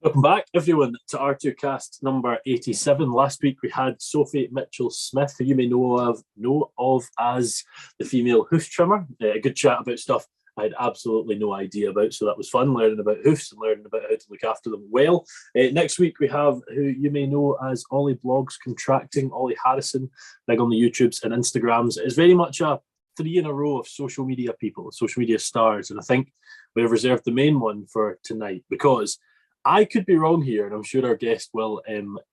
Welcome back, everyone, to R2Kast number 87. Last week we had Sophie Mitchell-Smith, who you may know of as the female hoof trimmer. A good chat about stuff I had absolutely no idea about, so that was fun, learning about hoofs and learning about how to look after them well. Next week we have who you may know as Ollie Blogs Contracting, Ollie Harrison, big on the YouTubes and Instagrams. It's very much a three in a row of social media people, social media stars, and I think we have reserved the main one for tonight because I could be wrong here, and I'm sure our guest will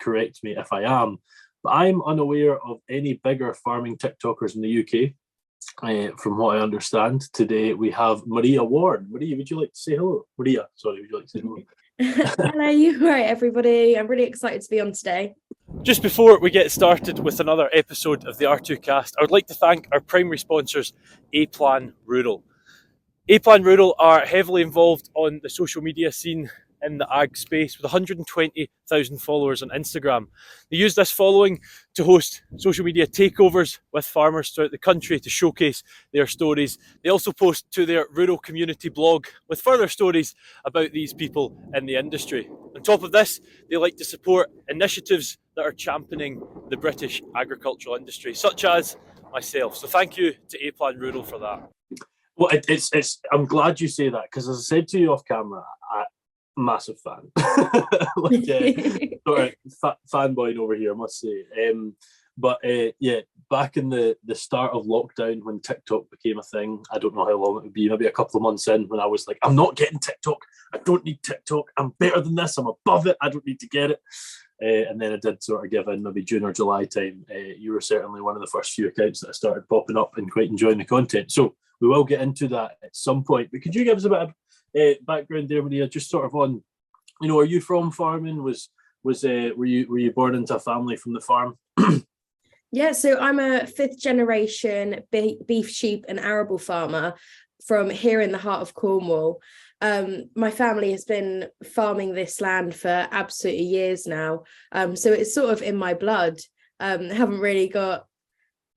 correct me if I am, but I'm unaware of any bigger farming TikTokers in the UK. From what I understand, today we have Maria Warne. Maria, would you like to say hello? Maria, sorry, would you like to say hello? Hello, you right, everybody? I'm really excited to be on today. Just before we get started with another episode of the R2Kast, I would like to thank our primary sponsors, A-Plan Rural. A-Plan Rural are heavily involved on the social media scene in the ag space with 120,000 followers on Instagram. They use this following to host social media takeovers with farmers throughout the country to showcase their stories. They also post to their rural community blog with further stories about these people in the industry. On top of this, they like to support initiatives that are championing the British agricultural industry, such as myself. So thank you to A-Plan Rural for that. Well, I'm glad you say that, because as I said to you off camera, massive fan, sort of fanboy over here, I must say. Yeah, back in the start of lockdown when TikTok became a thing, I don't know how long it would be, maybe a couple of months in, when I was like, I'm not getting TikTok. I don't need TikTok. I'm better than this. I'm above it. I don't need to get it. And then I did sort of give in maybe June or July time. You were certainly one of the first few accounts that I started popping up and quite enjoying the content. So we will get into that at some point. But could you give us a bit of background there, Maria, just sort of on, are you from farming? Were you born into a family from the farm? Yeah, so I'm a fifth generation beef, sheep and arable farmer from here in the heart of Cornwall. My family has been farming this land for absolutely years now. So it's sort of in my blood. I haven't really got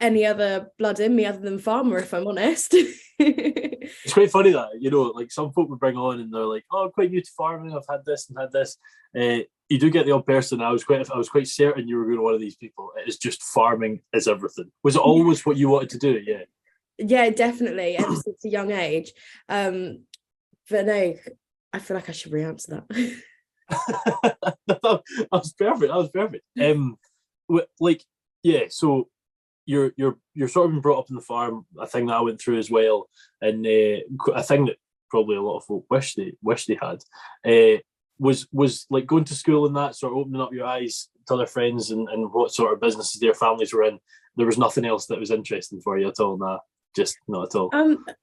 any other blood in me other than farmer, if I'm honest. It's quite funny that, like some folk would bring on and they're like, oh, I'm quite new to farming, I've had this and had this. You do get the odd person. I was quite certain you were going to one of these people. It is just farming is everything. Was it always what you wanted to do? Yeah, definitely, ever since a young age. But no, I feel like I should re-answer that. That was perfect. So you're sort of been brought up in the farm, a thing that I went through as well, and a thing that probably a lot of folk wish they had. Was like going to school and that, sort of opening up your eyes to other friends and what sort of businesses their families were in. There was nothing else that was interesting for you at all? Nah, just not at all.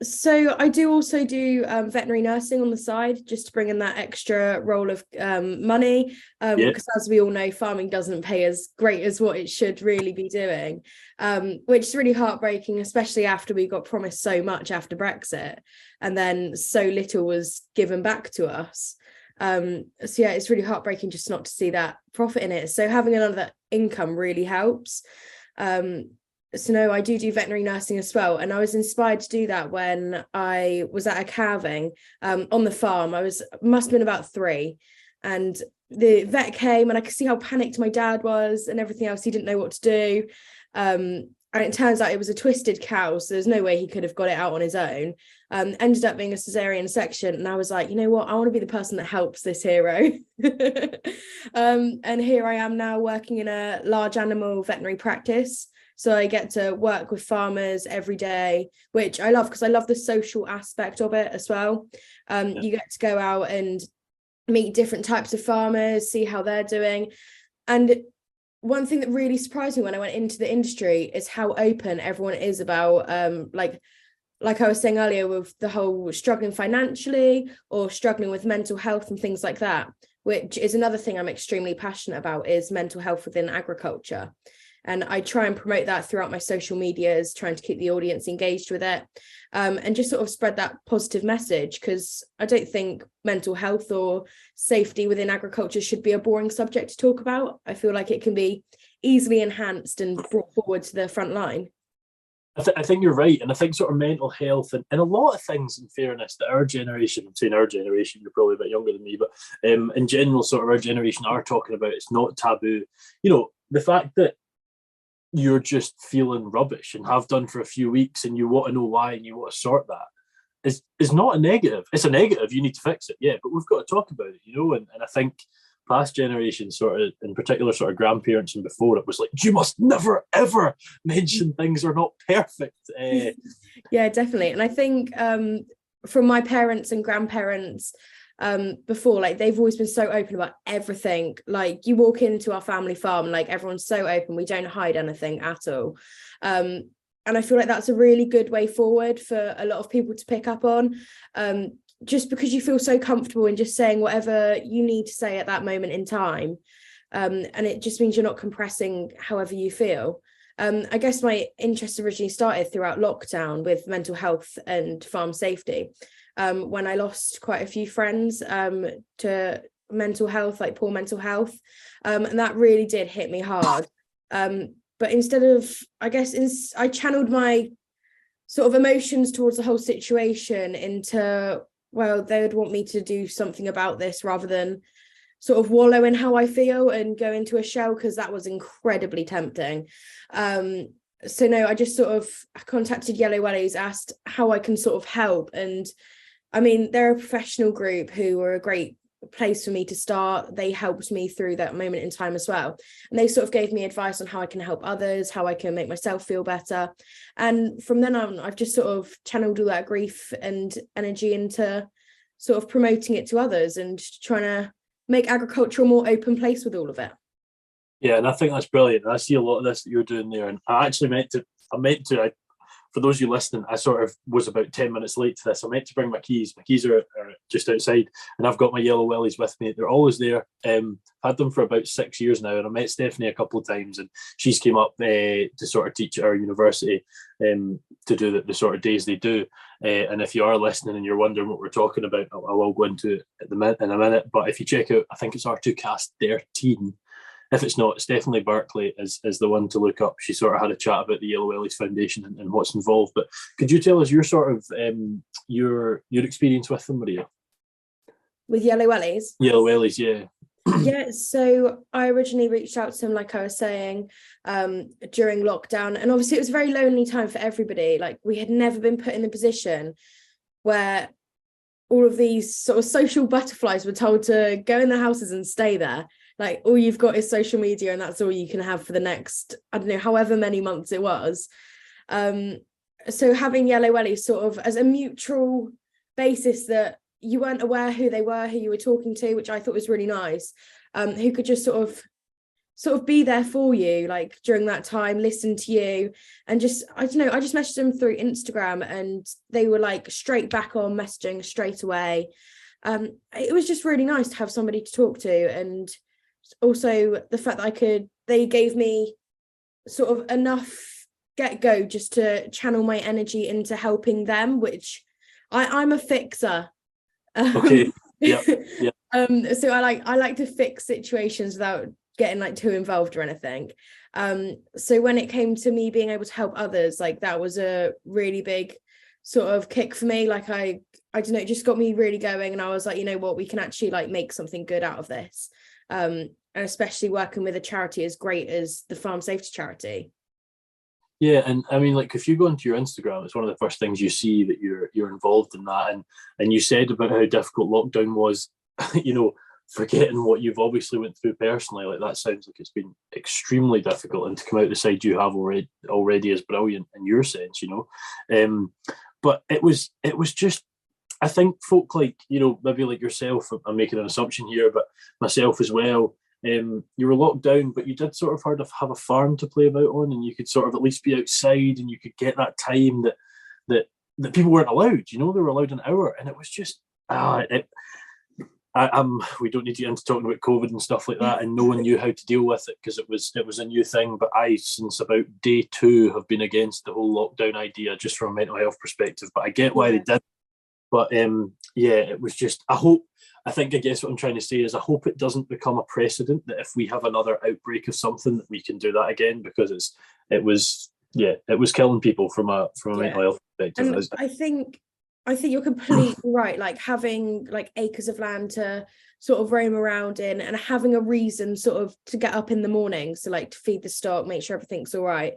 So I do also do veterinary nursing on the side, just to bring in that extra role of money, because as we all know, farming doesn't pay as great as what it should really be doing, which is really heartbreaking, especially after we got promised so much after Brexit and then so little was given back to us. So yeah, it's really heartbreaking just not to see that profit in it. So having another income really helps. So no, I do veterinary nursing as well. And I was inspired to do that when I was at a calving on the farm. Must have been about 3. And the vet came and I could see how panicked my dad was and everything else. He didn't know what to do. And it turns out it was a twisted cow, so there's no way he could have got it out on his own. Ended up being a cesarean section, and I was like, you know what, I want to be the person that helps this hero. And here I am now working in a large animal veterinary practice. So I get to work with farmers every day, which I love because I love the social aspect of it as well. You get to go out and meet different types of farmers, see how they're doing. And one thing that really surprised me when I went into the industry is how open everyone is about like I was saying earlier, with the whole struggling financially or struggling with mental health and things like that, which is another thing I'm extremely passionate about, is mental health within agriculture. And I try and promote that throughout my social medias, trying to keep the audience engaged with it, and just sort of spread that positive message, because I don't think mental health or safety within agriculture should be a boring subject to talk about. I feel like it can be easily enhanced and brought forward to the front line. I think you're right, and I think sort of mental health and a lot of things, in fairness, that our generation, I'm saying our generation, you're probably a bit younger than me, but in general, sort of our generation are talking about, it's not taboo. You know, the fact that you're just feeling rubbish and have done for a few weeks, and you want to know why and you want to sort that is not a negative. It's a negative. You need to fix it, yeah, but we've got to talk about it, you know. And I think past generations, sort of in particular, sort of grandparents and before, it was like, you must never ever mention things are not perfect. Yeah, definitely. And I think from my parents and grandparents before, like they've always been so open about everything. Like you walk into our family farm, like everyone's so open, we don't hide anything at all. And I feel like that's a really good way forward for a lot of people to pick up on, just because you feel so comfortable in just saying whatever you need to say at that moment in time. And it just means you're not compressing however you feel. I guess my interest originally started throughout lockdown with mental health and farm safety, when I lost quite a few friends to mental health, like poor mental health. And that really did hit me hard. But instead of, I guess, I channeled my sort of emotions towards the whole situation into, well, they would want me to do something about this rather than sort of wallow in how I feel and go into a shell, because that was incredibly tempting. So no, I just sort of contacted Yellow Wellies, asked how I can sort of help. And I mean, they're a professional group who were a great place for me to start. They helped me through that moment in time as well, and they sort of gave me advice on how I can help others, how I can make myself feel better. And from then on, I've just sort of channeled all that grief and energy into sort of promoting it to others and trying to make agriculture a more open place with all of it. Yeah, and I think that's brilliant. I see a lot of this that you're doing there, and I actually for those of you listening, I sort of was about 10 minutes late to this. I meant to bring my keys. My keys are just outside, and I've got my Yellow Wellies with me. They're always there. Had them for about 6 years now, and I met Stephanie a couple of times, and she's came up to sort of teach at our university to do the sort of days they do. And if you are listening and you're wondering what we're talking about, I will go into it in a minute. But if you check out, I think it's R2Kast 13. If it's not, it's definitely Berkeley is the one to look up. She sort of had a chat about the Yellow Wellies Foundation and what's involved. But could you tell us your sort of your experience with them, Maria? With Yellow Wellies? Yellow Wellies, yeah. Yeah, so I originally reached out to him, like I was saying, during lockdown. And obviously it was a very lonely time for everybody. Like we had never been put in the position where all of these sort of social butterflies were told to go in their houses and stay there. Like all you've got is social media, and that's all you can have for the next, I don't know, however many months it was. So having Yellow Wellies sort of as a mutual basis, that you weren't aware who they were, who you were talking to, which I thought was really nice, who could just sort of be there for you, like during that time, listen to you. And just, I don't know, I just messaged them through Instagram, and they were like straight back on messaging straight away. It was just really nice to have somebody to talk to. And also the fact that they gave me sort of enough get-go just to channel my energy into helping them, which I'm a fixer. Okay. Yeah. So I like to fix situations without getting like too involved or anything. So when it came to me being able to help others, like that was a really big sort of kick for me. Like I don't know, it just got me really going, and I was like, you know what, we can actually like make something good out of this. And especially working with a charity as great as the Farm Safety Charity. Yeah, and I mean, like if you go into your Instagram, it's one of the first things you see that you're involved in that. And you said about how difficult lockdown was, you know, forgetting what you've obviously went through personally. Like that sounds like it's been extremely difficult, and to come out the side you have already is brilliant in your sense, you know. But it was just, I think folk like, you know, maybe like yourself, I'm making an assumption here, but myself as well, you were locked down, but you did sort of have a farm to play about on, and you could sort of at least be outside, and you could get that time that people weren't allowed. You know, they were allowed an hour, and it was just we don't need to get into talking about COVID and stuff like that, and no one knew how to deal with it because it was a new thing. But I, since about day 2, have been against the whole lockdown idea, just from a mental health perspective. But I get why they did. But yeah, it was just, I guess what I'm trying to say is I hope it doesn't become a precedent that if we have another outbreak of something that we can do that again, because it was Yeah, it was killing people from a mental health perspective. And I think you're completely right. Like having like acres of land to sort of roam around in, and having a reason sort of to get up in the morning, so like to feed the stock, make sure everything's all right,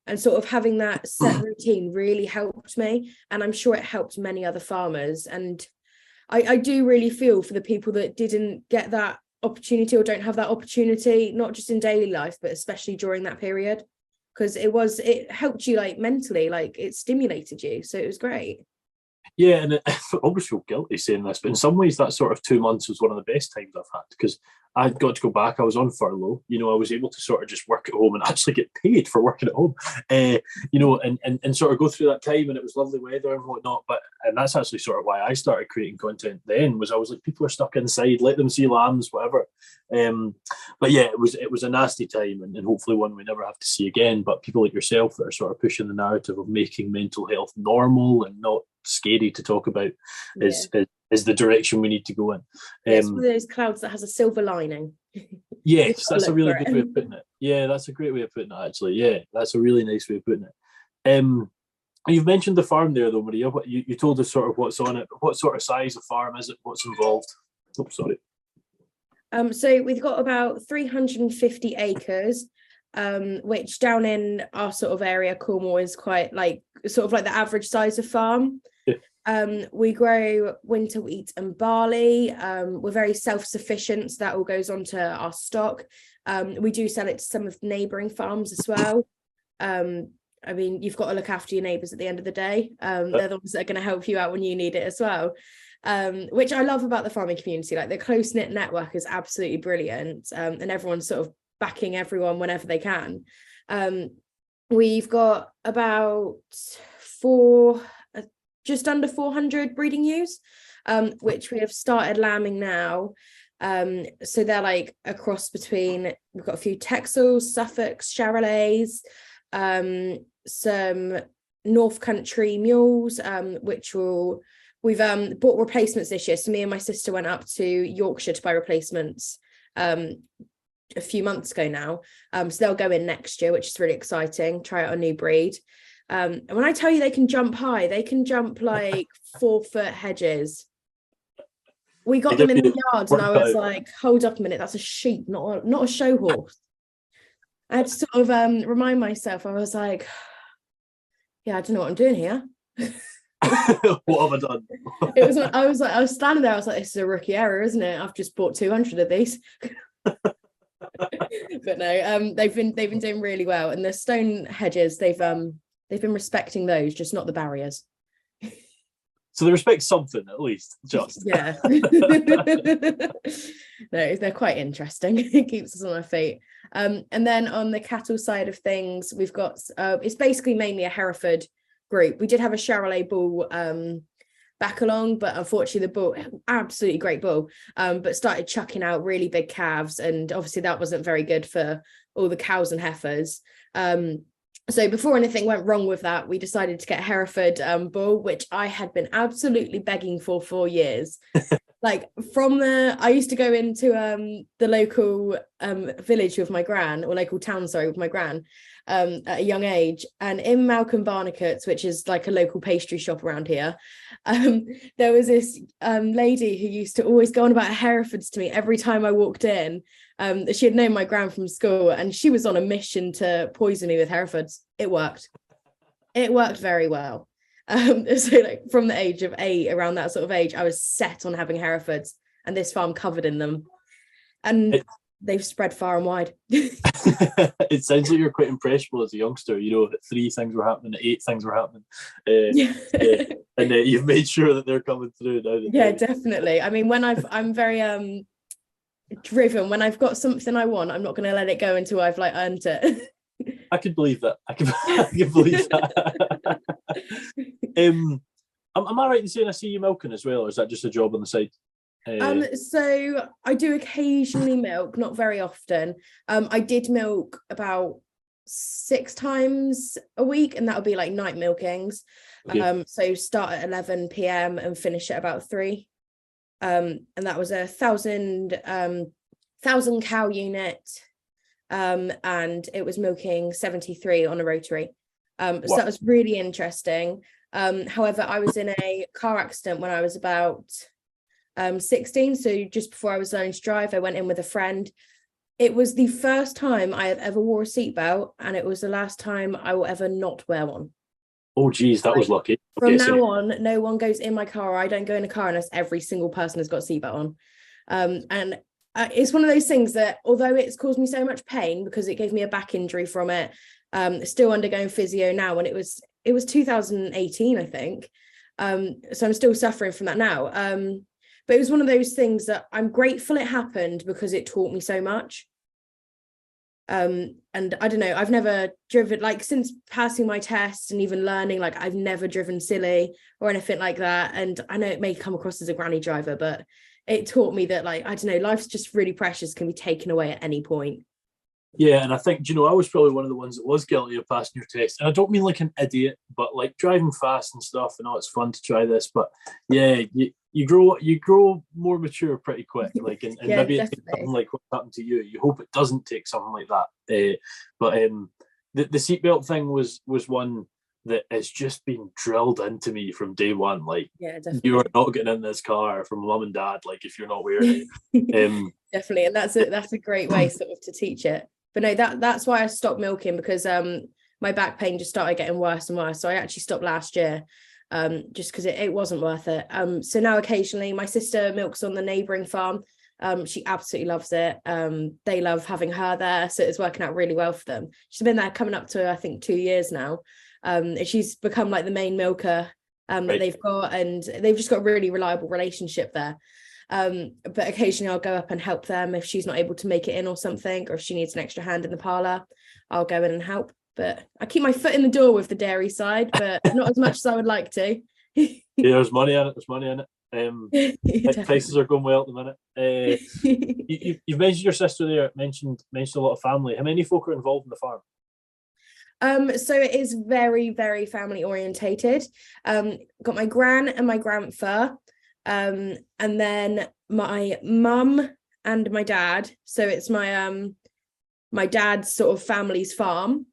and sort of having that set routine really helped me, and I'm sure it helped many other farmers. And I do really feel for the people that didn't get that opportunity or don't have that opportunity, not just in daily life but especially during that period, because it helped you like mentally, like it stimulated you, so it was great. Yeah, and I almost feel guilty saying this, but in some ways that sort of 2 months was one of the best times I've had, because I got to go back. I was on furlough. I was able to sort of just work at home and actually get paid for working at home, and sort of go through that time, and it was lovely weather and whatnot. And that's actually sort of why I started creating content then, was I was like, people are stuck inside, let them see lambs, whatever. But yeah, it was a nasty time, and hopefully one we never have to see again. But people like yourself that are sort of pushing the narrative of making mental health normal and not scary to talk about is the direction we need to go in. It's one of those clouds that has a silver lining. Yes, that's a really good way of putting it. Yeah, that's a great way of putting it, actually. Yeah, that's a really nice way of putting it. You've mentioned the farm there, though, Maria. You told us sort of what's on it. What sort of size of farm is it? What's involved? Oh, sorry. So we've got about 350 acres, which down in our sort of area, Cornwall, is quite like sort of like the average size of farm. We grow winter wheat and barley. We're very self-sufficient, so that all goes onto our stock. We do sell it to some of the neighbouring farms as well. I mean, you've got to look after your neighbours at the end of the day. They're the ones that are going to help you out when you need it as well. Which I love about the farming community. Like the close-knit network is absolutely brilliant, and everyone's sort of backing everyone whenever they can. We've got about just under 400 breeding ewes, which we have started lambing now. So they're like a cross between, we've got a few Texels, Suffolks, Charolais, some North Country mules, we've bought replacements this year. So me and my sister went up to Yorkshire to buy replacements a few months ago now. So they'll go in next year, which is really exciting. Try out a new breed. And when I tell you they can jump high, they can jump like 4-foot hedges. We got them in the yard and I was like, hold up a minute, that's a sheep, not a show horse. I had to sort of remind myself. I was like, yeah, I don't know what I'm doing here. What have I done? I was standing there, I was like, this is a rookie error, isn't it? I've just bought 200 of these. But no, they've been doing really well. And the stone hedges, they've been respecting those, just not the barriers. So they respect something at least, just. Yeah. No, they're quite interesting. It keeps us on our feet. And then on the cattle side of things, we've got it's basically mainly a Hereford group. We did have a Charolais bull back along, but unfortunately the bull, absolutely great bull, but started chucking out really big calves, and obviously that wasn't very good for all the cows and heifers. So before anything went wrong with that, we decided to get Hereford bull, which I had been absolutely begging for years. Like I used to go into the local village with my gran, or local town, sorry, with my gran at a young age. And in Malcolm Barnecott's, which is like a local pastry shop around here, there was this lady who used to always go on about Herefords to me every time I walked in. She had known my gran from school, and she was on a mission to poison me with Herefords. It worked very well. So like from the age of 8, around that sort of age, I was set on having Herefords, and this farm covered in them, and they've spread far and wide. It sounds like you're quite impressionable as a youngster. At 3 things were happening, at 8 things were happening. And you've made sure that they're coming through now. Yeah, definitely. I mean, when I'm very driven. When I've got something I want, I'm not going to let it go until I've like earned it. I could believe that. I can believe that. Am I right in saying I see you milking as well, or is that just a job on the side? So I do occasionally milk, not very often. I did milk about 6 times a week, and that would be like night milkings. Okay. So start at 11 p.m. and finish at about 3. And that was 1,000 cow unit, and it was milking 73 on a rotary. So that was really interesting. However, I was in a car accident when I was about 16, so just before I was learning to drive. I went in with a friend. It was the first time I have ever wore a seatbelt, and it was the last time I will ever not wear one. Oh geez, that was lucky. From now on, no one goes in my car. I don't go in a car unless every single person has got a seatbelt on. And it's one of those things that, although it's caused me so much pain because it gave me a back injury from it, still undergoing physio now, and it was 2018, I think. So I'm still suffering from that now. But it was one of those things that I'm grateful it happened because it taught me so much. And I don't know, I've never driven, like, since passing my test and even learning, like, I've never driven silly or anything like that. And I know it may come across as a granny driver, but it taught me that, like, I don't know, life's just really precious, can be taken away at any point. Yeah, and I think, I was probably one of the ones that was guilty of passing your test. And I don't mean like an idiot, but like driving fast and stuff. And it's fun to try this, but yeah, you grow more mature pretty quick. Like, and Yeah, maybe definitely. it takes something like what happened to you. You hope it doesn't take something like that. But the seatbelt thing was one that has just been drilled into me from day one. Like, Yeah, definitely. You are not getting in this car from mum and dad, like, if you're not wearing it. Definitely, and that's a great way sort of to teach it. But no, that's why I stopped milking, because my back pain just started getting worse and worse. So I actually stopped last year, just because it wasn't worth it. So now occasionally my sister milks on the neighbouring farm. She absolutely loves it. They love having her there, so it's working out really well for them. She's been there coming up to, I think, 2 years now. She's become like the main milker that they've got, and they've just got a really reliable relationship there. But occasionally I'll go up and help them if she's not able to make it in or something, or if she needs an extra hand in the parlour, I'll go in and help. But I keep my foot in the door with the dairy side, but not as much as I would like to. Yeah, there's money in it. Prices are going well at the minute. You've mentioned your sister there, mentioned a lot of family. How many folk are involved in the farm? So it is very, very family orientated. Got my gran and my grandfer, and then my mum and my dad. So it's my dad's sort of family's farm.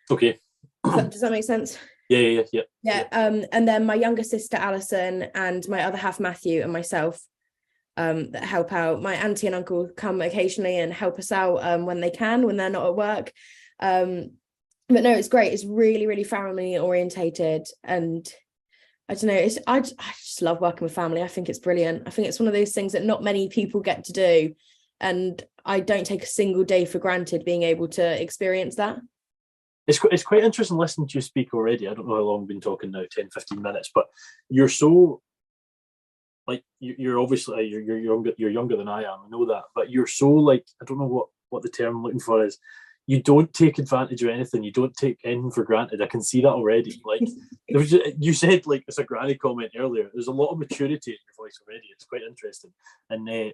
Okay. Does that make sense? Yeah. And then my younger sister Alison and my other half Matthew and myself that help out. My auntie and uncle come occasionally and help us out when they can, when they're not at work. But no, it's great. It's really, really family orientated, and I don't know. I just love working with family. I think it's brilliant. I think it's one of those things that not many people get to do, and I don't take a single day for granted being able to experience that. It's quite interesting listening to you speak already. I don't know how long we've been talking now, 10, 15 minutes, but you're so, like, you're obviously, you're younger than I am, I know that, but you're so, like, I don't know what the term I'm looking for is. You don't take advantage of anything. You don't take anything for granted. I can see that already. Like, you said, like, it's a granny comment earlier. There's a lot of maturity in your voice already. It's quite interesting. And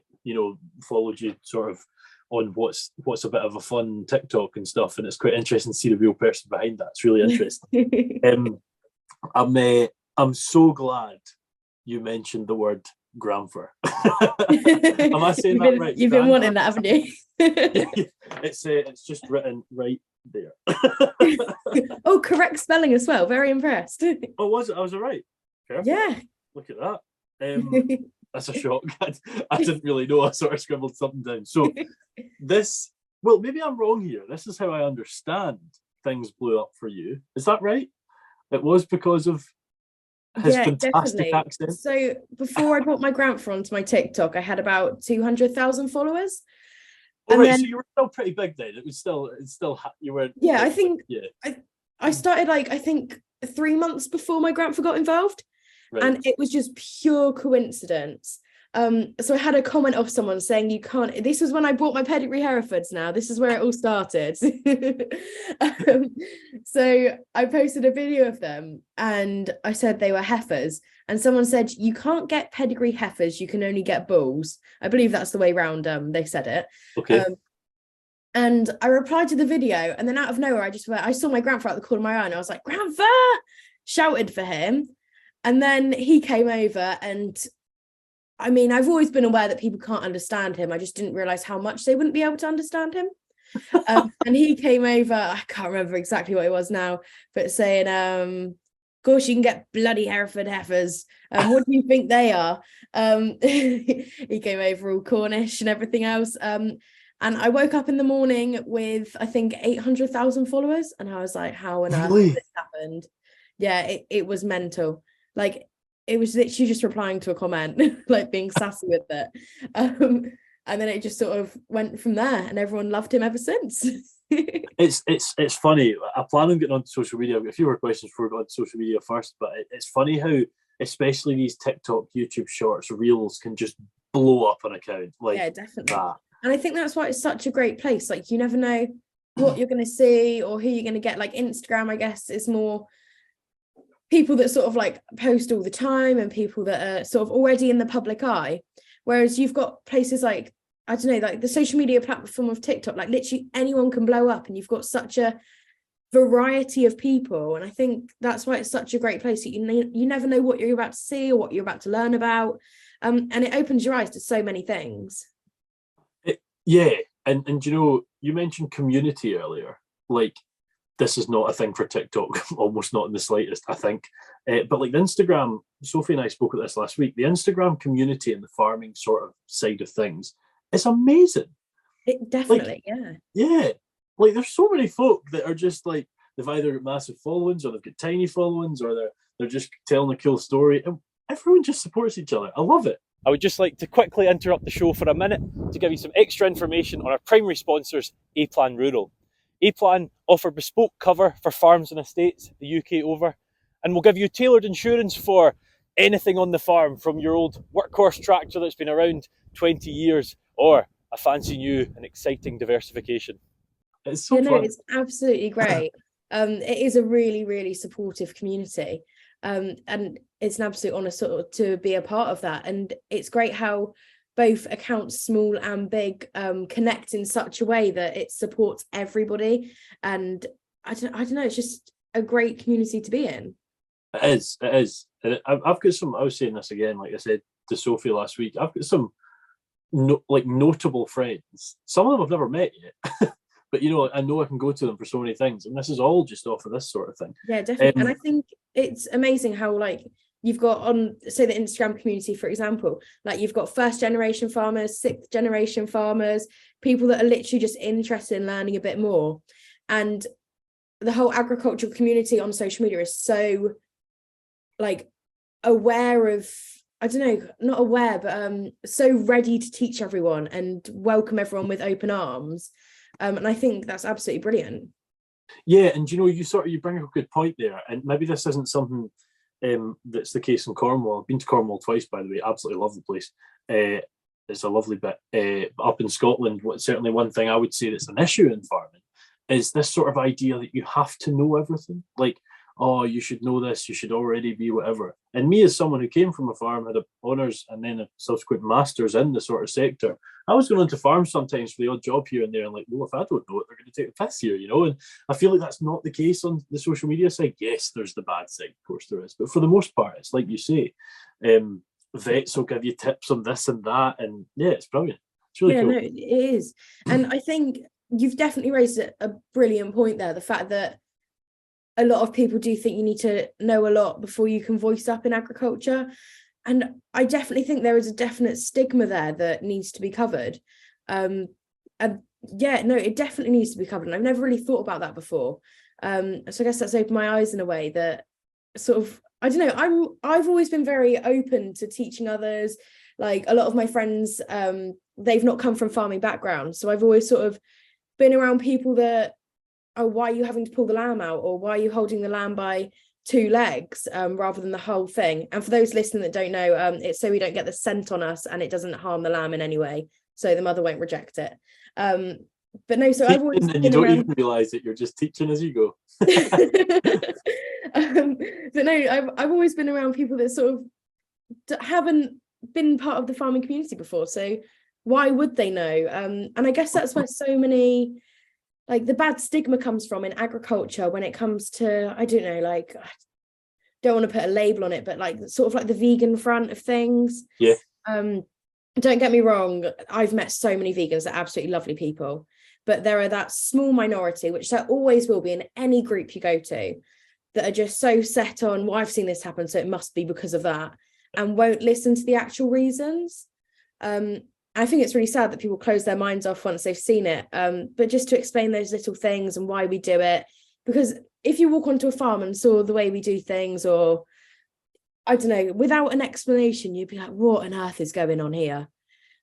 followed you sort of on what's a bit of a fun TikTok and stuff. And it's quite interesting to see the real person behind that. It's really interesting. I'm so glad you mentioned the word GRANFER. Am I saying that right? You've been wanting that, haven't you? It's just written right there. Oh, correct spelling as well. Very impressed. Oh, was it? I was right. Perfect. Yeah. Look at that. That's a shock. I didn't really know. I sort of scribbled something down. So well, maybe I'm wrong here. This is how I understand things blew up for you. Is that right? It was because of his fantastic accent. So before I brought my grandfather onto my TikTok, I had about 200,000 followers. Oh, right, so you were still pretty big then. It's still you were. Yeah, I think. Yeah. I started, like, I think 3 months before my grandfather got involved, right. And it was just pure coincidence. So I had a comment of someone saying, you can't, this was when I bought my pedigree Herefords now, this is where it all started. So I posted a video of them and I said they were heifers, and someone said, you can't get pedigree heifers, you can only get bulls. I believe that's the way round they said it. Okay. And I replied to the video, and then out of nowhere I saw my grandfather at the corner of my eye and I was like, "Grandpa!" Shouted for him, and then he came over, and I mean, I've always been aware that people can't understand him. I just didn't realize how much they wouldn't be able to understand him. And he came over, I can't remember exactly what it was now, but saying, of course you can get bloody Hereford heifers. What do you think they are? He came over all Cornish and everything else. And I woke up in the morning with, I think, 800,000 followers. And I was like, how on earth has this happened? Yeah, it was mental. Like, it was literally just replying to a comment, like being sassy with it. And then it just sort of went from there, and everyone loved him ever since. It's funny. I plan on getting onto social media. I've got a few more questions before we go on social media first, but it's funny how, especially these TikTok, YouTube shorts, reels can just blow up an account. Like, yeah, definitely. that. And I think that's why it's such a great place. Like, you never know what you're going to see or who you're going to get. Like, Instagram, I guess, is more people that sort of like post all the time and people that are sort of already in the public eye. Whereas you've got places like, I don't know, like the social media platform of TikTok, like literally anyone can blow up, and you've got such a variety of people. And I think that's why it's such a great place. You never know what you're about to see or what you're about to learn about. And it opens your eyes to so many things. Yeah. And you know, you mentioned community earlier. Like, this is not a thing for TikTok, almost not in the slightest, I think. But like the Instagram, Sophie and I spoke at this last week, the Instagram community and the farming sort of side of things is amazing. It definitely, like, yeah. Like, there's so many folk that are just like, they've either got massive followings or they've got tiny followings, or they're just telling a cool story. And everyone just supports each other. I love it. I would just like to quickly interrupt the show for a minute to give you some extra information on our primary sponsors, A-Plan Rural. A-Plan offer bespoke cover for farms and estates the UK over, and will give you tailored insurance for anything on the farm, from your old workhorse tractor that's been around 20 years or a fancy new and exciting diversification. It's so fun. It's absolutely great. It is a really, really supportive community. And it's an absolute honour sort of to be a part of that. And it's great how both accounts, small and big, connect in such a way that it supports everybody. And I don't know, it's just a great community to be in. It is. And I've got some, I was saying this again, like I said to Sophie last week, I've got some notable friends. Some of them I've never met yet. But, you know, I know I can go to them for so many things. And this is all just off of this sort of thing. Yeah, definitely. And I think it's amazing how, like, you've got on, say, the Instagram community, for example, like you've got first generation farmers, sixth generation farmers, people that are literally just interested in learning a bit more. And the whole agricultural community on social media is so, like, aware of, I don't know, not aware, but so ready to teach everyone and welcome everyone with open arms. And I think that's absolutely brilliant. Yeah, and you know, you bring up a good point there, and maybe this isn't something that's the case in Cornwall. I've been to Cornwall twice, by the way. Absolutely love the place. It's a lovely bit. Up in Scotland, certainly one thing I would say that's an issue in farming is this sort of idea that you have to know everything. Like, oh, you should know this, you should already be whatever. And me, as someone who came from a farm, had a honours and then a subsequent master's in the sort of sector, I was going into farms sometimes for the odd job here and there, and like, well, if I don't know it, they're going to take the piss here, you know. And I feel like that's not the case on the social media side. Yes, there's the bad side, of course there is, but for the most part, it's like you say, vets will give you tips on this and that, and yeah, it's brilliant. It's really cool. No, it is. And I think you've definitely raised a brilliant point there, the fact that a lot of people do think you need to know a lot before you can voice up in agriculture. And I definitely think there is a definite stigma there that needs to be covered. And yeah, no, it definitely needs to be covered. And I've never really thought about that before. So I guess that's opened my eyes in a way that sort of, I don't know, I've always been very open to teaching others. Like, a lot of my friends, they've not come from farming backgrounds. So I've always sort of been around people that, oh, why are you having to pull the lamb out? Or why are you holding the lamb by two legs rather than the whole thing? And for those listening that don't know, it's so we don't get the scent on us and it doesn't harm the lamb in any way, so the mother won't reject it. But no, so I've always and you don't even realize that you're just teaching as you go. But no, I've always been around people that sort of haven't been part of the farming community before, so why would they know? And I guess that's where so many, like, the bad stigma comes from in agriculture when it comes to, I don't know, like, I don't want to put a label on it, but like sort of like the vegan front of things. Yeah. don't get me wrong, I've met so many vegans that are absolutely lovely people, but there are that small minority, which there always will be in any group you go to, that are just so set on, well, I've seen this happen, so it must be because of that, and won't listen to the actual reasons. I think it's really sad that people close their minds off once they've seen it, but just to explain those little things and why we do it, because if you walk onto a farm and saw the way we do things, or I don't know, without an explanation, you'd be like, what on earth is going on here?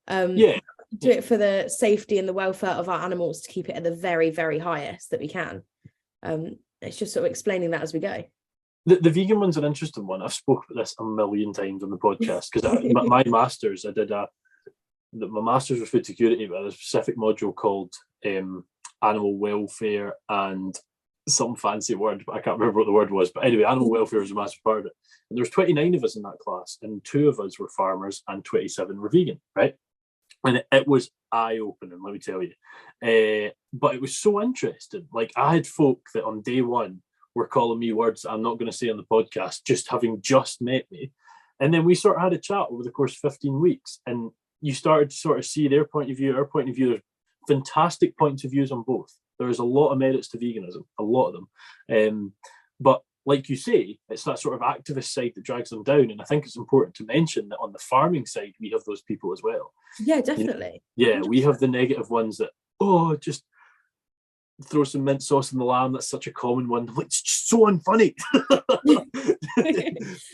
Do it for the safety and the welfare of our animals, to keep it at the very, very highest that we can. It's just sort of explaining that as we go. The vegan one's an interesting one. I've spoken about this a million times on the podcast, because my masters, my masters was food security, but a specific module called animal welfare and some fancy word, but I can't remember what the word was. But anyway, animal welfare was a massive part of it. And there was 29 of us in that class, and 2 of us were farmers and 27 were vegan, right? And it was eye-opening, let me tell you. But it was so interesting. Like, I had folk that on day one were calling me words I'm not going to say on the podcast, just having just met me. And then we sort of had a chat over the course of 15 weeks, and you started to sort of see their point of view, our point of view. There's fantastic points of views on both. There's a lot of merits to veganism, a lot of them. But like you say, it's that sort of activist side that drags them down. And I think it's important to mention that on the farming side, we have those people as well. Yeah, definitely. You know, we have the negative ones that, just throw some mint sauce in the lamb. That's such a common one. Like, it's just so unfunny.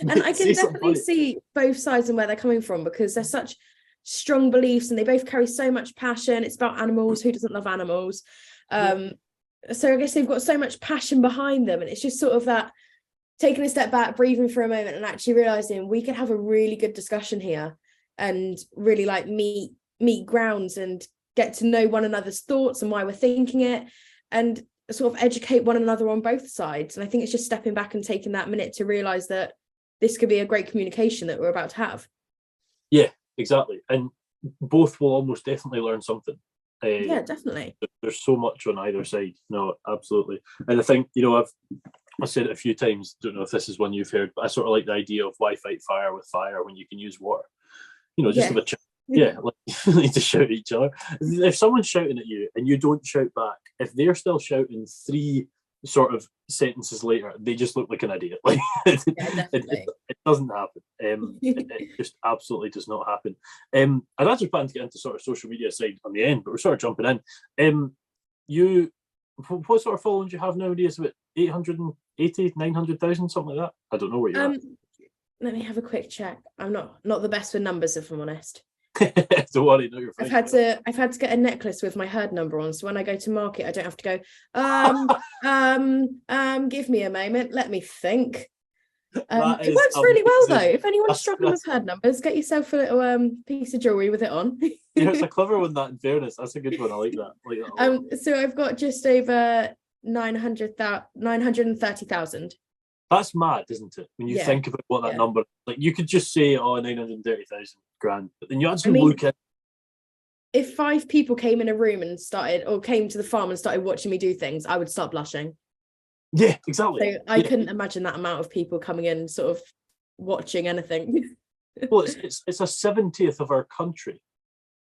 And I can definitely see both sides and where they're coming from, because they're such strong beliefs and they both carry so much passion. It's about animals. Who doesn't love animals? So I guess they've got so much passion behind them, and it's just sort of that taking a step back, breathing for a moment, and actually realizing we could have a really good discussion here and really like meet grounds and get to know one another's thoughts and why we're thinking it, and sort of educate one another on both sides. And I think it's just stepping back and taking that minute to realize that this could be a great communication that we're about to have. Yeah, exactly. And both will almost definitely learn something. Yeah, definitely. There's so much on either side. No, absolutely. And I think, I've said it a few times, don't know if this is one you've heard, but I sort of like the idea of why fight fire with fire when you can use water. Just have a chat. Yeah, like, you need to shout at each other. If someone's shouting at you and you don't shout back, if they're still shouting 3 sort of sentences later, they just look like an idiot. Like, it doesn't happen. It just absolutely does not happen. I'd actually plan to get into sort of social media side on the end, but we're sort of jumping in. What sort of following do you have nowadays? About 880, 900,000, something like that? I don't know what you're at. Let me have a quick check. I'm not the best with numbers, if I'm honest. Don't worry, no, you're fine. I've had to get a necklace with my herd number on, so when I go to market, I don't have to go. Give me a moment. Let me think. It works really well though. If anyone's struggling with herd numbers, get yourself a little piece of jewelry with it on. Yeah, it's a clever one. That, in fairness, that's a good one. I like that. So I've got just over 930,000. That's mad, isn't it? When you think about what that number, like, you could just say, 930,000 grand, but then you actually look at. If 5 people came in a room and came to the farm and started watching me do things, I would start blushing. Yeah, exactly. So I couldn't imagine that amount of people coming in, sort of watching anything. Well, it's a 70th of our country.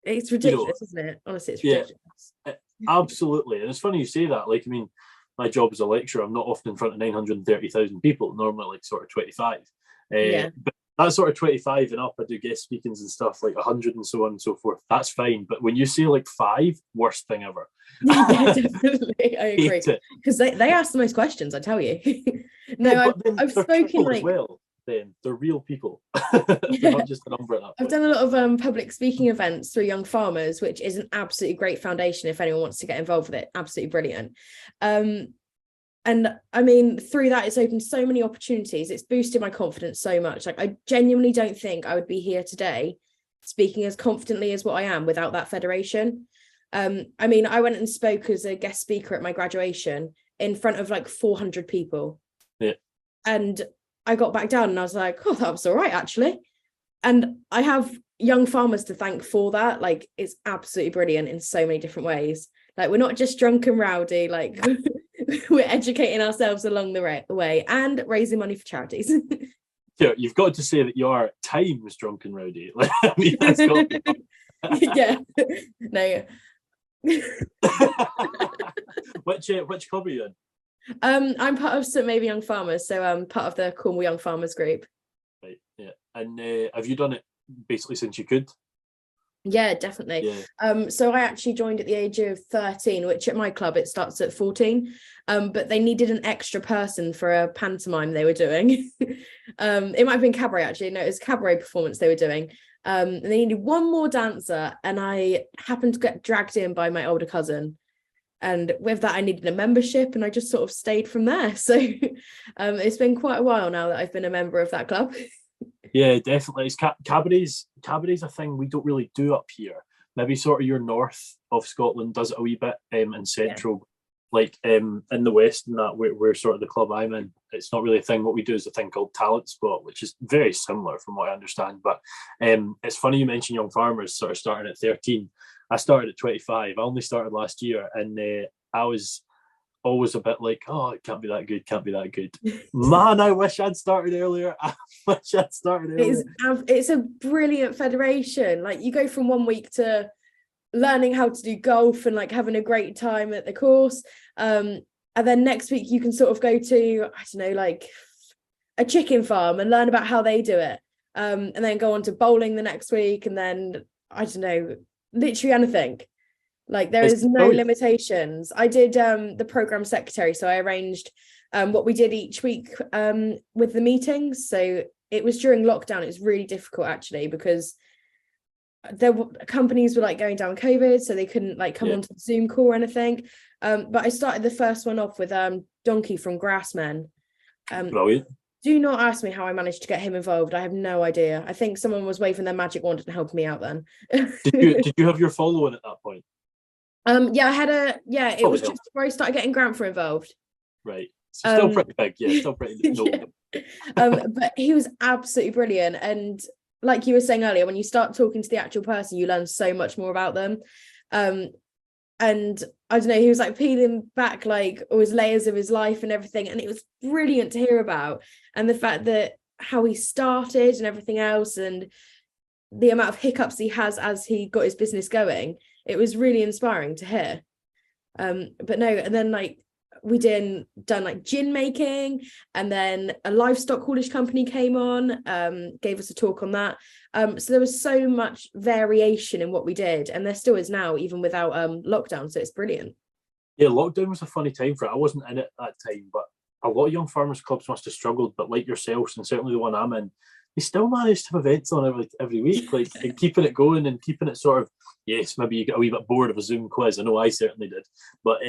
It's ridiculous, isn't it? Honestly, it's ridiculous. Yeah, absolutely. And it's funny you say that. Like, I mean, my job as a lecturer, I'm not often in front of 930,000 people, normally like sort of 25. But that sort of 25 and up, I do guest speakings and stuff, like 100 and so on and so forth. That's fine. But when you say like 5, worst thing ever. Yeah, definitely. I agree. Because they ask the most questions, I tell you. I've spoken like. As well. Then they're real people. They're not just a number at that point. I've done a lot of public speaking events through young farmers, which is an absolutely great foundation if anyone wants to get involved with it. Absolutely brilliant. And I mean, through that, it's opened so many opportunities. It's boosted my confidence so much. Like, I genuinely don't think I would be here today speaking as confidently as what I am without that federation. I mean, I went and spoke as a guest speaker at my graduation in front of like 400 people. Yeah. And I got back down and I was like, oh, that was all right, actually. And I have young farmers to thank for that. Like, it's absolutely brilliant in so many different ways. Like, we're not just drunk and rowdy, like we're educating ourselves along the way and raising money for charities. Yeah, you've got to say that you are at times drunk and rowdy. I mean, that's got to be... Yeah. No. Which club are you in? I'm part of St Mavie Young Farmers, so I'm part of the Cornwall Young Farmers group. Right, yeah. And have you done it basically since you could? Yeah, definitely. Yeah. So I actually joined at the age of 13, which at my club it starts at 14. But they needed an extra person for a pantomime they were doing. It might have been cabaret actually. No, it was cabaret performance they were doing. And they needed one more dancer, and I happened to get dragged in by my older cousin. And with that, I needed a membership, and I just sort of stayed from there. So it's been quite a while now that I've been a member of that club. Yeah, definitely. It's cabarets. Cabarets a thing we don't really do up here. Maybe sort of your north of Scotland does it a wee bit, and central, like in the west and that, where sort of the club I'm in, it's not really a thing. What we do is a thing called talent spot, which is very similar from what I understand. But it's funny you mentioned Young Farmers sort of starting at 13. I started at 25. I only started last year, and I was always a bit like, oh, it can't be that good, can't be that good. Man, I wish I'd started earlier. I wish I'd started earlier. It's a brilliant federation. Like, you go from 1 week to learning how to do golf and like having a great time at the course. And then next week you can sort of go to, I don't know, like a chicken farm and learn about how they do it. And then go on to bowling the next week. And then, I don't know, literally anything. Like, there is no limitations. I did the program secretary, so I arranged what we did each week with the meetings. So it was during lockdown. It was really difficult actually, because companies were like going down COVID, so they couldn't like come onto the Zoom call or anything. But I started the first one off with Donkey from Grassmen. Brilliant. Do not ask me how I managed to get him involved. I have no idea. I think someone was waving their magic wand and helping me out then. Did you have your following at that point? Yeah, I had it was just where I started getting GRANFER involved. Right. So still pretty big, still pretty notable. But he was absolutely brilliant. And like you were saying earlier, when you start talking to the actual person, you learn so much more about them. And I don't know, he was like peeling back like all his layers of his life and everything. And it was brilliant to hear about. And the fact that how he started and everything else, and the amount of hiccups he has as he got his business going, it was really inspiring to hear. But no, and then like we done like gin making, and then a livestock haulage company came on, gave us a talk on that. So there was so much variation in what we did, and there still is now, even without lockdown. So it's brilliant. Yeah, lockdown was a funny time for it. I wasn't in it at that time, but a lot of young farmers clubs must have struggled. But like yourselves, and certainly the one I'm in, they still managed to have events on every week, like and keeping it going and keeping it sort of, yes, maybe you get a wee bit bored of a Zoom quiz. I know I certainly did. But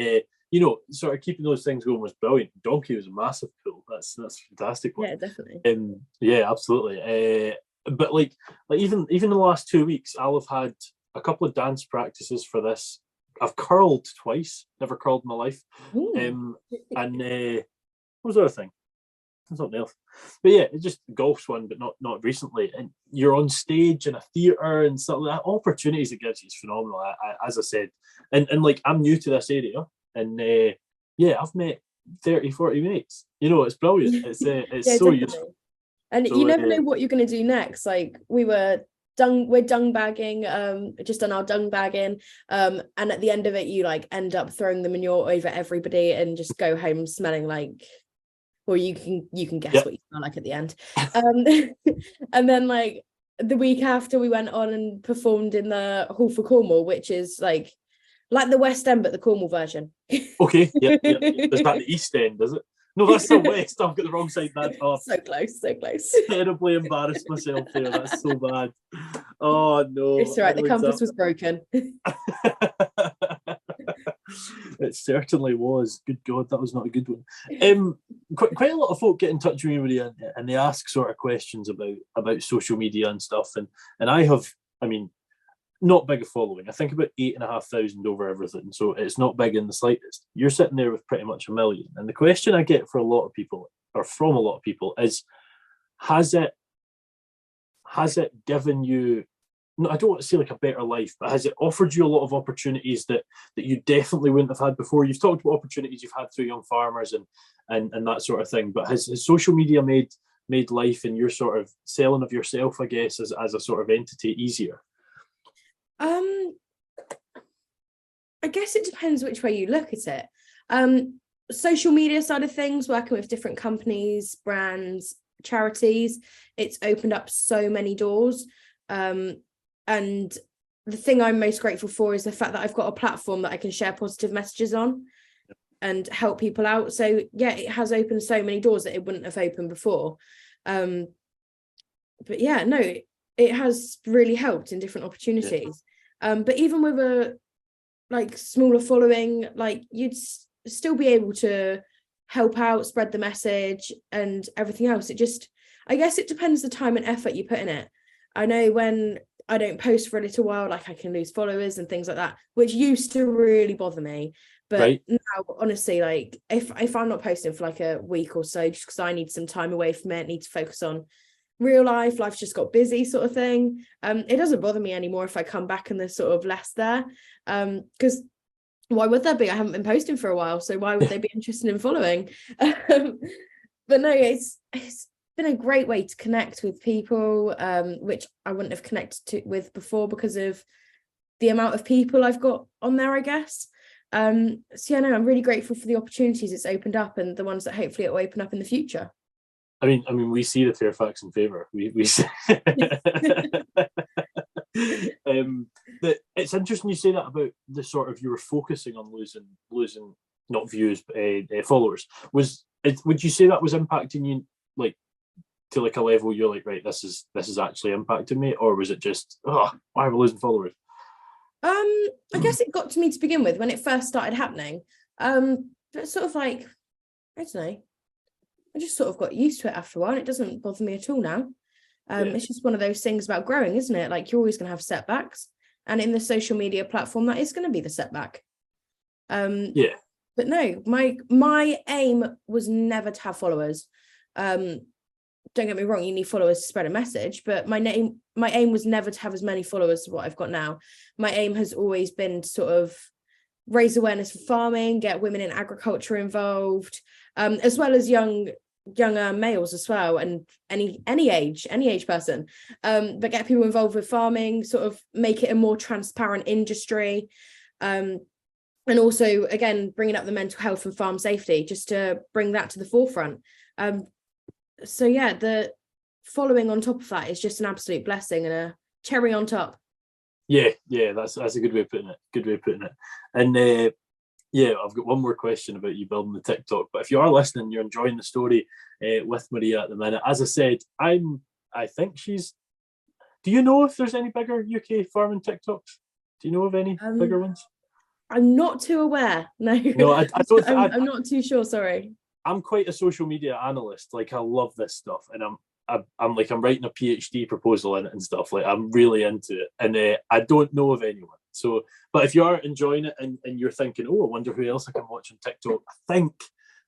sort of keeping those things going was brilliant. Donkey was a massive pull. That's a fantastic one. Yeah, definitely. Yeah, absolutely. But like even in the last 2 weeks, I'll have had a couple of dance practices for this. I've curled twice, never curled in my life. And what was the other thing? Something else. But yeah, it's just golf's one, but not recently. And you're on stage in a theatre and stuff like that. Opportunities it gives you is phenomenal. As I said, and like I'm new to this area, and I've met 30, 40 mates. It's brilliant. It's so definitely useful. And so, you never know what you're going to do next. Like we're dung bagging, just done our dung bagging, and at the end of it you like end up throwing the manure over everybody and just go home smelling like, or you can guess what you smell like at the end. And then like the week after, we went on and performed in the Hall for Cornwall, which is like the West End but the Cornwall version. Okay, yeah. Is that the East End, is it? No, that's the West. I've got the wrong side of that. Oh, so close. Terribly embarrassed myself there. That's so bad. Oh no. It's all right. The compass was broken. It certainly was. Good God, that was not a good one. Quite a lot of folk get in touch with me and they ask sort of questions about social media and stuff. And I have, not big a following. I think about 8,500 over everything. So it's not big in the slightest. You're sitting there with pretty much 1 million. And the question I get from a lot of people is, has it given you, no, I don't want to say like a better life, but has it offered you a lot of opportunities that you definitely wouldn't have had before? You've talked about opportunities you've had through Young Farmers and that sort of thing, but has social media made made life and your sort of selling of yourself, I guess, as a sort of entity easier? I guess it depends which way you look at it. Social media side of things, working with different companies, brands, charities, it's opened up so many doors. And the thing I'm most grateful for is the fact that I've got a platform that I can share positive messages on and help people out. So yeah, it has opened so many doors that it wouldn't have opened before. But yeah, no, it has really helped in different opportunities. But even with a like smaller following, like you'd still be able to help out, spread the message and everything else. I guess it depends the time and effort you put in it. I know when I don't post for a little while, like I can lose followers and things like that, which used to really bother me. But now, honestly, like if I'm not posting for like a week or so, just because I need some time away from it, need to focus on real life, life's just got busy sort of thing. It doesn't bother me anymore if I come back and there's sort of less there. Because why would there be? I haven't been posting for a while, so why would they be interested in following? But no, it's been a great way to connect with people, which I wouldn't have connected with before because of the amount of people I've got on there, I guess. So yeah, no, I'm really grateful for the opportunities it's opened up and the ones that hopefully it will open up in the future. I mean, we see the Fairfax in favour. We see. But it's interesting you say that about the sort of you were focusing on losing not views but followers. Would you say that was impacting you like to like a level you're like, right, this is actually impacting me, or was it just why am I losing followers? I guess it got to me to begin with when it first started happening. But sort of like, I don't know, I just sort of got used to it after a while and it doesn't bother me at all now. It's just one of those things about growing, isn't it? Like you're always going to have setbacks, and in the social media platform that is going to be the setback. But no, my aim was never to have followers. Don't get me wrong, you need followers to spread a message, but my aim was never to have as many followers as what I've got now. My aim has always been to sort of raise awareness for farming, get women in agriculture involved, as well as younger males as well, and any age person, but get people involved with farming, sort of make it a more transparent industry, and also again bringing up the mental health and farm safety, just to bring that to the forefront. So yeah, the following on top of that is just an absolute blessing and a cherry on top. Yeah, that's a good way of putting it. And I've got one more question about you building the TikTok. But if you are listening, you're enjoying the story with Maria at the minute. As I said, I think she's. Do you know if there's any bigger UK farming TikToks? Do you know of any bigger ones? I'm not too aware. No, I don't. I'm not too sure. Sorry. I'm quite a social media analyst. Like I love this stuff, and I'm writing a PhD proposal in it and stuff. Like I'm really into it, and I don't know of anyone. So, but if you are enjoying it and you're thinking, oh, I wonder who else I can watch on TikTok, I think,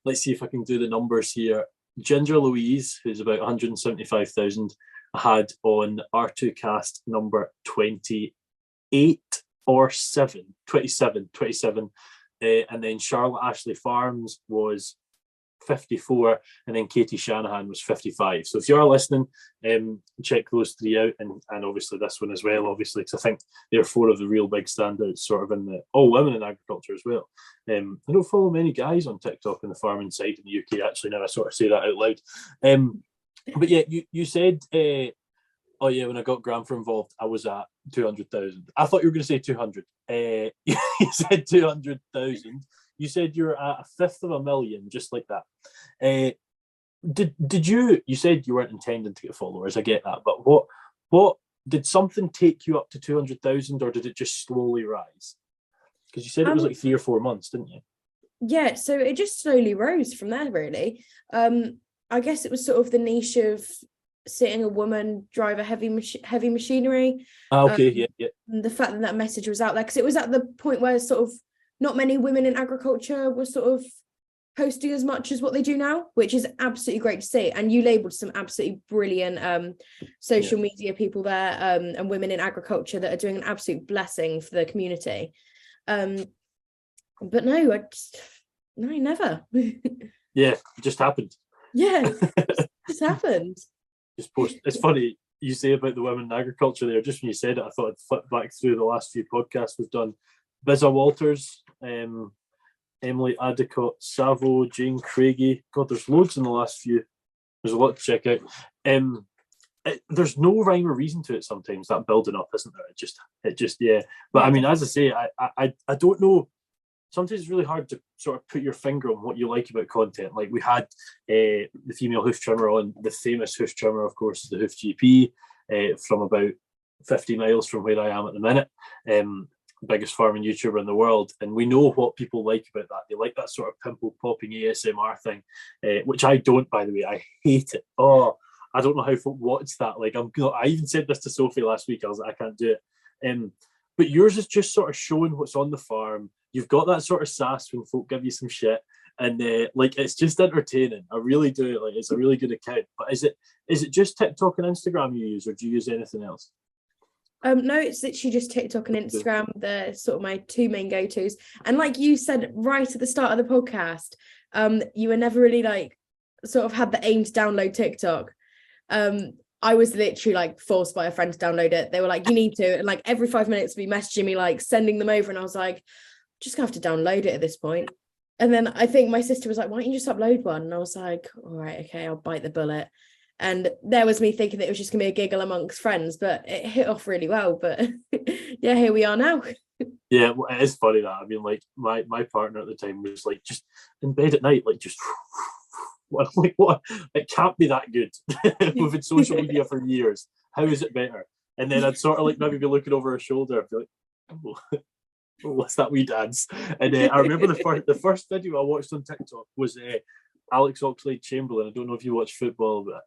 let's see if I can do the numbers here. Ginger Louise, who's about 175,000, had on R2Kast number 28 or 27. And then Charlotte Ashley Farms was 54, and then Katie Shanahan was 55. So if you are listening, check those three out, and obviously this one as well, obviously, because I think they're four of the real big standouts sort of in the all women in agriculture as well. I don't follow many guys on TikTok on the farming side in the UK, actually, now I sort of say that out loud. But yeah, you said when I got GRANFER involved, I was at 200,000. I thought you were going to say 200. You said 200,000. You said you're at 1/5 of a million, just like that. Did you said you weren't intending to get followers, I get that, but what did something take you up to 200,000, or did it just slowly rise? Because you said it was like 3 or 4 months, didn't you? Yeah, so it just slowly rose from there, really. I guess it was sort of the niche of seeing a woman drive a heavy machinery. Yeah. And the fact that message was out there, because it was at the point where sort of not many women in agriculture were sort of posting as much as what they do now, which is absolutely great to see. And you labelled some absolutely brilliant social media people there, and women in agriculture that are doing an absolute blessing for the community. But no, never. Yeah, it just happened. Yeah. just happened. Just post. It's funny you say about the women in agriculture there. Just when you said it, I thought I'd flip back through the last few podcasts we've done. Biza Walters, Emily Adicott, Savo, Jane Craigie. God, there's loads in the last few. There's a lot to check out. There's no rhyme or reason to it sometimes, that building up, isn't there? It just yeah. But I mean, as I say, I don't know. Sometimes it's really hard to sort of put your finger on what you like about content. Like we had the female hoof trimmer on, the famous hoof trimmer, of course, the Hoof GP, from about 50 miles from where I am at the minute. Biggest farming YouTuber in the world, and we know what people like about that. They like that sort of pimple popping ASMR thing, which I don't, by the way. I hate it. Oh, I don't know how folk watch that. Like I even said this to Sophie last week. I was like, I can't do it. But yours is just sort of showing what's on the farm. You've got that sort of sass when folk give you some shit, and like it's just entertaining. I really do. Like it's a really good account. But is it just TikTok and Instagram you use, or do you use anything else? No, it's literally just TikTok and Instagram. They're sort of my two main go-tos. And like you said right at the start of the podcast, you were never really like sort of had the aim to download TikTok. I was literally like forced by a friend to download it. They were like, you need to, and like every 5 minutes be messaging me like sending them over, and I was like, just gonna have to download it at this point. And then I think my sister was like, why don't you just upload one? And I was like, all right, okay, I'll bite the bullet. And there was me thinking that it was just gonna be a giggle amongst friends, but it hit off really well. But yeah, here we are now. Yeah, well, it is funny that. I mean, like my partner at the time was like, just in bed at night, like just I'm like, what? It can't be that good. We've had social media for years. How is it better? And then I'd sort of like maybe be looking over her shoulder and be like, oh, what's that wee dance? And I remember the first video I watched on TikTok was Alex Oxlade-Chamberlain. I don't know if you watch football, but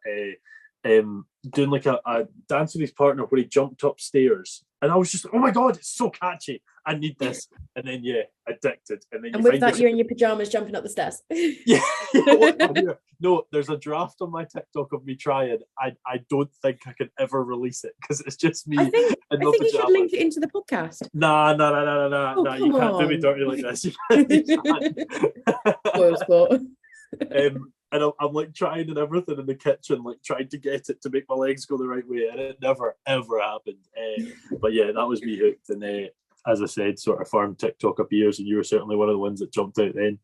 doing like a dance with his partner where he jumped upstairs, and I was just, oh my god, it's so catchy. I need this. And then yeah, addicted. And then with that, you're in your pajamas jumping up the stairs. Yeah. No, there's a draft on my TikTok of me trying. I don't think I can ever release it because it's just me. I think you should link it into the podcast. Nah. You can't do me dirty like this. You can't. Sport. And I'm like trying and everything in the kitchen, like trying to get it to make my legs go the right way, and it never ever happened. But yeah, that was me hooked. And as I said, sort of farmed TikTok up years, and you were certainly one of the ones that jumped out then.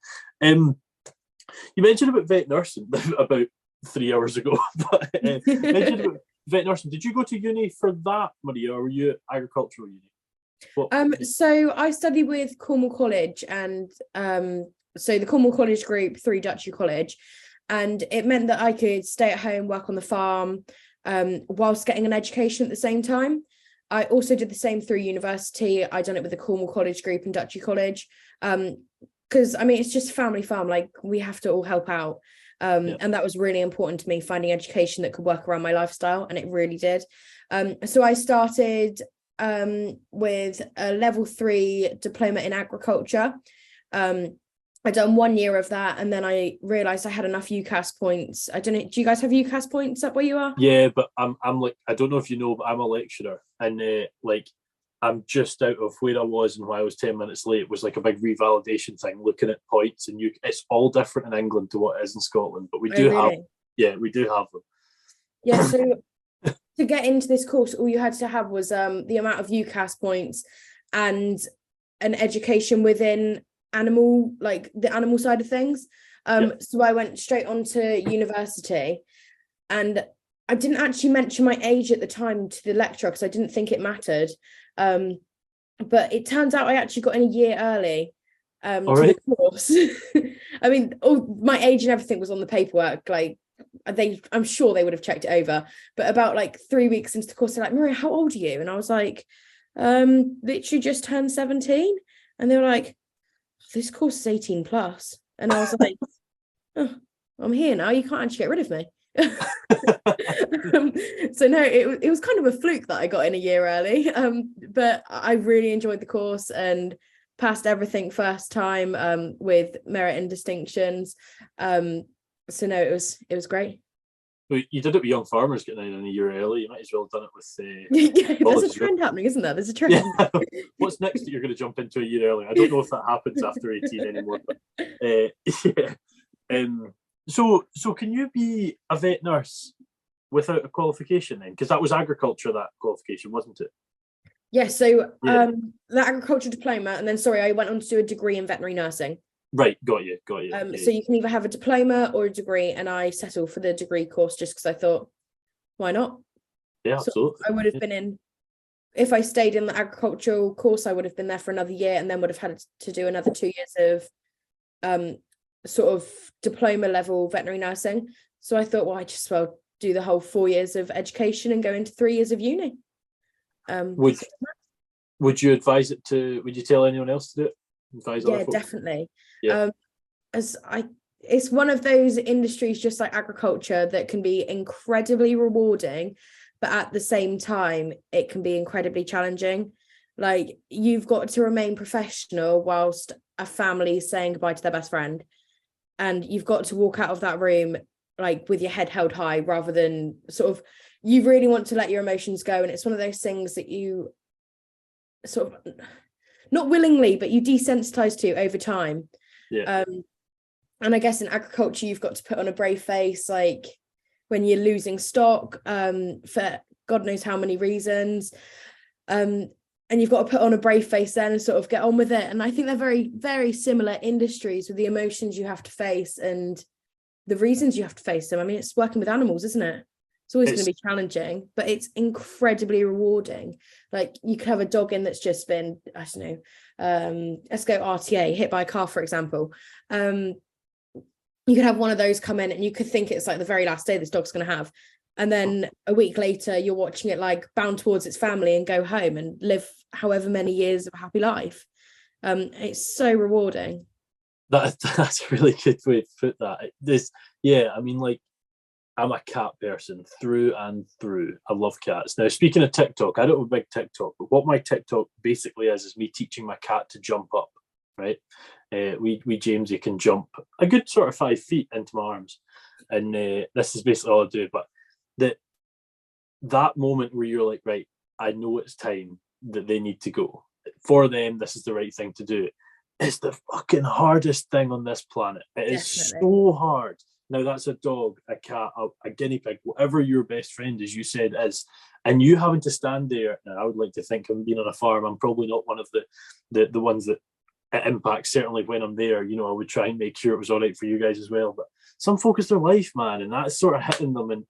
You mentioned about vet nursing about 3 hours ago, but mentioned about vet nursing. Did you go to uni for that, Maria, or were you at agricultural uni? So I studied with Cornwall College, and so the Cornwall College group through Duchy College, and it meant that I could stay at home, work on the farm, whilst getting an education at the same time. I also did the same through university. I done it with the Cornwall College group and Duchy College, because I mean it's just a family farm. Like we have to all help out, and that was really important to me, finding education that could work around my lifestyle, and it really did. So I started with a level 3 diploma in agriculture. I done 1 year of that, and then I realised I had enough UCAS points. I don't know, do you guys have UCAS points up where you are? Yeah, but I'm like, I don't know if you know, but I'm a lecturer, and like I'm just out of where I was, and why I was 10 minutes late. It was like a big revalidation thing, looking at points, and it's all different in England to what it is in Scotland, but we do have them. Yeah, so to get into this course, all you had to have was the amount of UCAS points and an education within animal, like the animal side of things. So I went straight on to university, and I didn't actually mention my age at the time to the lecturer because I didn't think it mattered, but it turns out I actually got in a year early to the course. I mean, all my age and everything was on the paperwork. Like I'm sure they would have checked it over, but about like 3 weeks into the course, they're like, Maria, how old are you? And I was like, literally just turned 17. And they were like, this course is 18 plus. And I was like, oh, I'm here now, you can't actually get rid of me. So no, it was kind of a fluke that I got in a year early, but I really enjoyed the course and passed everything first time, with merit and distinctions. So no, it was great. Well, you did it with young farmers getting in a year early. You might as well have done it with yeah, there's a trend happening, isn't there? There's a trend. Yeah. What's next that you're going to jump into a year early? I don't know if that happens after 18 anymore, but So can you be a vet nurse without a qualification then? Because that was agriculture, that qualification, wasn't it? Yeah, so the agricultural diploma, and then I went on to do a degree in veterinary nursing. Right, got you. So you can either have a diploma or a degree, and I settled for the degree course just because I thought, why not? Yeah, absolutely. I would have been in, if I stayed in the agricultural course, I would have been there for another year, and then would have had to do another 2 years of sort of diploma level veterinary nursing. So I thought, well, I just do the whole 4 years of education and go into 3 years of uni. Would you advise it to? Would you tell anyone else to do it? Yeah, definitely. Yeah. It's one of those industries, just like agriculture, that can be incredibly rewarding, but at the same time, it can be incredibly challenging. Like, you've got to remain professional whilst a family is saying goodbye to their best friend, and you've got to walk out of that room like with your head held high, rather than sort of, you really want to let your emotions go. And it's one of those things that you sort of, not willingly, but you desensitize to over time. Yeah. And I guess in agriculture, you've got to put on a brave face, like when you're losing stock for God knows how many reasons. And you've got to put on a brave face then and sort of get on with it. And I think they're very, very similar industries, with the emotions you have to face and the reasons you have to face them. I mean, it's working with animals, isn't it? It's always going to be challenging, but it's incredibly rewarding. Like, you could have a dog in that's just been, I don't know, let's go RTA, hit by a car, for example. You could have one of those come in and you could think it's like the very last day this dog's going to have. And then a week later, you're watching it like bound towards its family and go home and live however many years of a happy life. It's so rewarding. That's a really good way to put that. I mean, like, I'm a cat person through and through. I love cats. Now, speaking of TikTok, I don't have a big TikTok, but what my TikTok basically is me teaching my cat to jump up, right? We Jamesy can jump a good sort of 5 feet into my arms. And this is basically all I do. But that moment where you're like, right, I know it's time that they need to go. For them, this is the right thing to do. It's the fucking hardest thing on this planet. It is so hard. Now, that's a dog, a cat, a guinea pig, whatever your best friend, as you said, is. And you having to stand there. Now, I would like to think, I'm being on a farm, I'm probably not one of the ones that it impacts. Certainly when I'm there, I would try and make sure it was all right for you guys as well. But some folk, it's their life, man. And that's sort of hitting them. And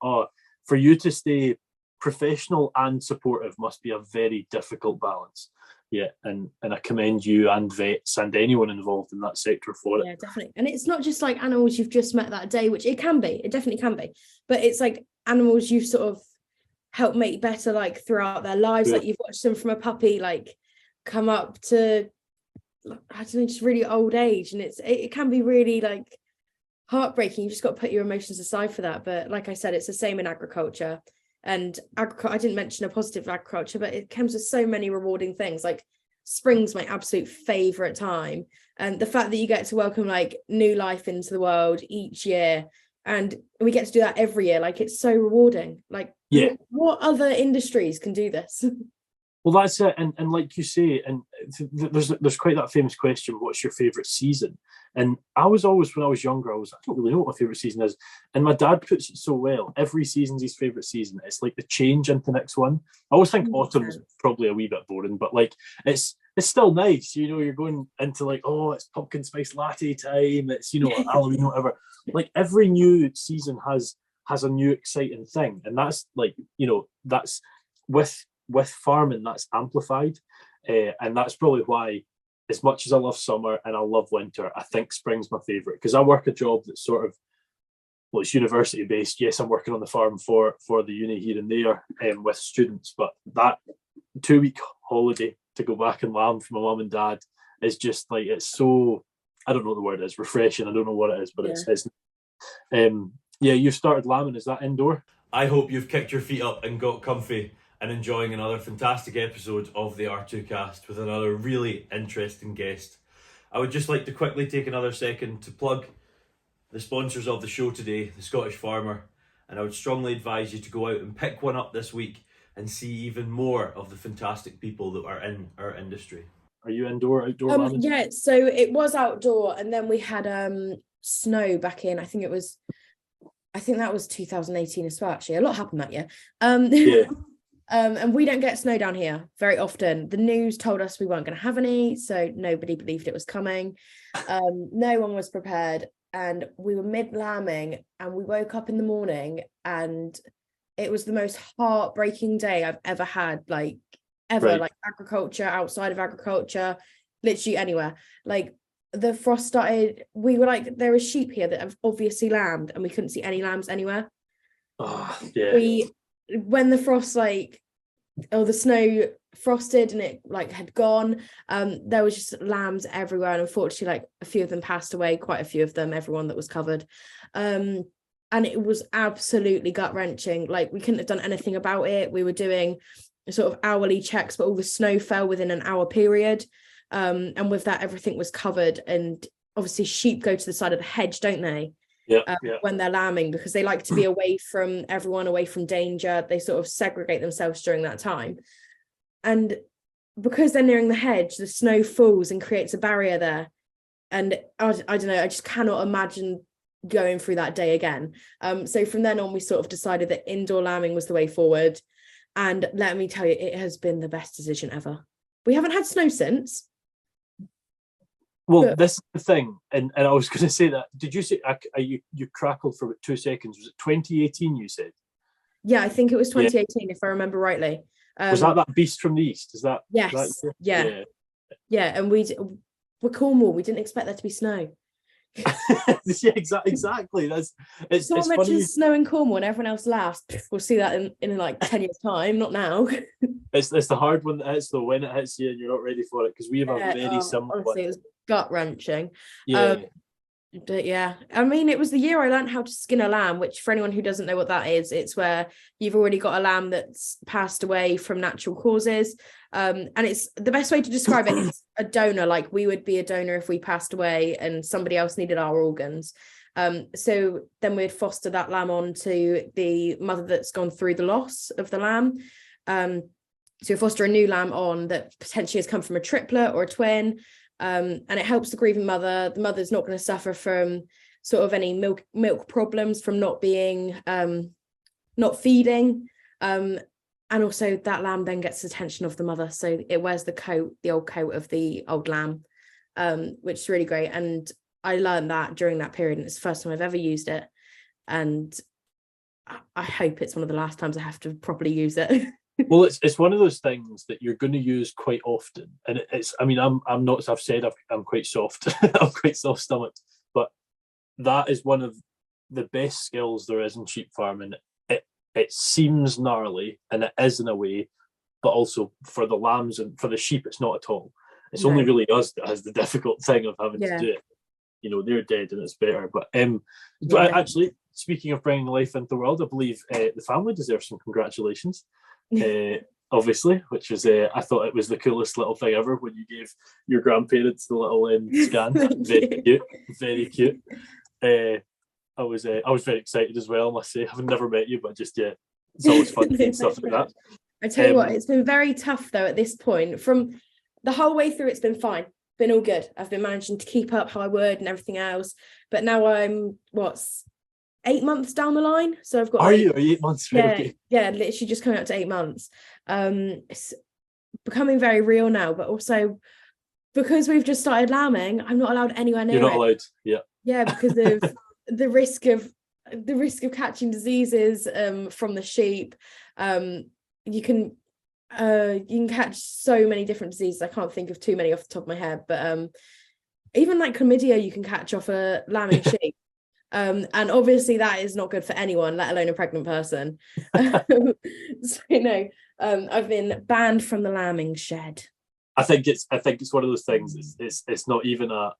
for you to stay professional and supportive must be a very difficult balance. Yeah, and I commend you and vets and anyone involved in that sector for it. Yeah, definitely. And it's not just like animals you've just met that day, which it definitely can be, but it's like animals you've sort of helped make better, like throughout their lives. Like, you've watched them from a puppy like come up to, I don't know, just really old age, and it can be really like heartbreaking. You just got to put your emotions aside for that. But like I said, it's the same in agriculture. And I didn't mention a positive agriculture, but it comes with so many rewarding things. Like, spring's my absolute favorite time, and the fact that you get to welcome like new life into the world each year, and we get to do that every year. Like, it's so rewarding. Like, yeah, what other industries can do this? Well, that's it, and like you say, and there's quite that famous question: what's your favourite season? And I was always, when I was younger, I don't really know what my favourite season is. And my dad puts it so well: every season's his favourite season. It's like the change into the next one. I always think autumn's probably a wee bit boring, but like it's still nice. You're going into like, oh, it's pumpkin spice latte time. It's Halloween, whatever. Like, every new season has a new exciting thing, and that's like that's with farming, that's amplified, and that's probably why, as much as I love summer and I love winter, I think spring's my favorite, because I work a job that's sort of, well, it's university based. Yes, I'm working on the farm for the uni here and there with students, but that 2-week holiday to go back and lamb for my mum and dad is just like, it's so, I don't know what the word is, refreshing. I don't know what it is, but it's you started lambing. Is that indoor? I hope you've kicked your feet up and got comfy and enjoying another fantastic episode of the R2Kast with another really interesting guest. I would just like to quickly take another second to plug the sponsors of the show today, the Scottish Farmer, and I would strongly advise you to go out and pick one up this week and see even more of the fantastic people that are in our industry. Are you indoor, outdoor? Yeah, so it was outdoor, and then we had snow back in, I think that was 2018 as well, actually. A lot happened that year. And we don't get snow down here very often. The news told us we weren't going to have any, so nobody believed it was coming. No one was prepared, and we were mid-lambing, and we woke up in the morning, and it was the most heartbreaking day I've ever had, like ever, Right. like agriculture, outside of agriculture, literally anywhere. Like the frost started, we were like, there are sheep here that have obviously lambed, and we couldn't see any lambs anywhere. Oh, yeah. When the frost the snow frosted and it like had gone, there was just lambs everywhere, and unfortunately like a few of them passed away, quite a few of them, everyone that was covered, and it was absolutely gut-wrenching. Like we couldn't have done anything about it. We were doing sort of hourly checks, but all the snow fell within an hour period, and with that everything was covered. And obviously sheep go to the side of the hedge, don't they? When they're lambing, because they like to be away from everyone, away from danger. They sort of segregate themselves during that time, and because they're nearing the hedge, the snow falls and creates a barrier there. And I don't know, I just cannot imagine going through that day again. So from then on we sort of decided that indoor lambing was the way forward, and let me tell you, it has been the best decision ever. We haven't had snow since. Well, this is the thing, and I was going to say that. Did you say you crackled for about 2 seconds? Was it 2018? You said. Yeah, I think it was 2018, if I remember rightly. Was that beast from the east? Is that? Yes. Yeah. And we're Cornwall. We didn't expect there to be snow. Yeah, exactly. It's Someone funny. mentions snow in Cornwall and everyone else laughs. We'll see that in like 10 years time, not now. It's the hard one that hits though, when it hits you and you're not ready for it, because we have a very similar honestly, one. it was gut-wrenching. Yeah. But yeah, I mean, it was the year I learned how to skin a lamb, which for anyone who doesn't know what that is, it's where you've already got a lamb that's passed away from natural causes. And it's the best way to describe it is a donor. Like we would be a donor if we passed away and somebody else needed our organs. So then we'd foster that lamb on to the mother that's gone through the loss of the lamb. So foster a new lamb on that potentially has come from a triplet or a twin. And it helps the grieving mother. The mother's not going to suffer from sort of any milk problems from not being not feeding, and also that lamb then gets the attention of the mother, so it wears the old coat of the old lamb, which is really great. And I learned that during that period, and it's the first time I've ever used it, and I hope it's one of the last times I have to properly use it. Well, it's one of those things that you're going to use quite often, and it's. I mean, I'm not. As I've said, I'm quite soft. I'm quite soft stomached, but that is one of the best skills there is in sheep farming. It seems gnarly, and it is in a way, but also for the lambs and for the sheep, it's not at all. It's only really us that has the difficult thing of having to do it. You know, they're dead and it's better. But actually, speaking of bringing life into the world, I believe the family deserves some congratulations. Obviously, which was I thought it was the coolest little thing ever when you gave your grandparents the little scan. Very cute. I was very excited as well, I must say. I've never met you, but just it's always fun to stuff like that. I tell you what, it's been very tough though at this point. From the whole way through, it's been fine, been all good. I've been managing to keep up how I would and everything else. But now I'm 8 months down the line, so I've got. Are you 8 months? Yeah, literally just coming up to 8 months. It's becoming very real now, but also because we've just started lambing, I'm not allowed anywhere near. You're not allowed. Yeah, because of the risk of catching diseases from the sheep. You can catch so many different diseases. I can't think of too many off the top of my head, but even like chlamydia you can catch off a lambing sheep. And obviously that is not good for anyone, let alone a pregnant person. So I've been banned from the lambing shed. I think it's one of those things. It's not even a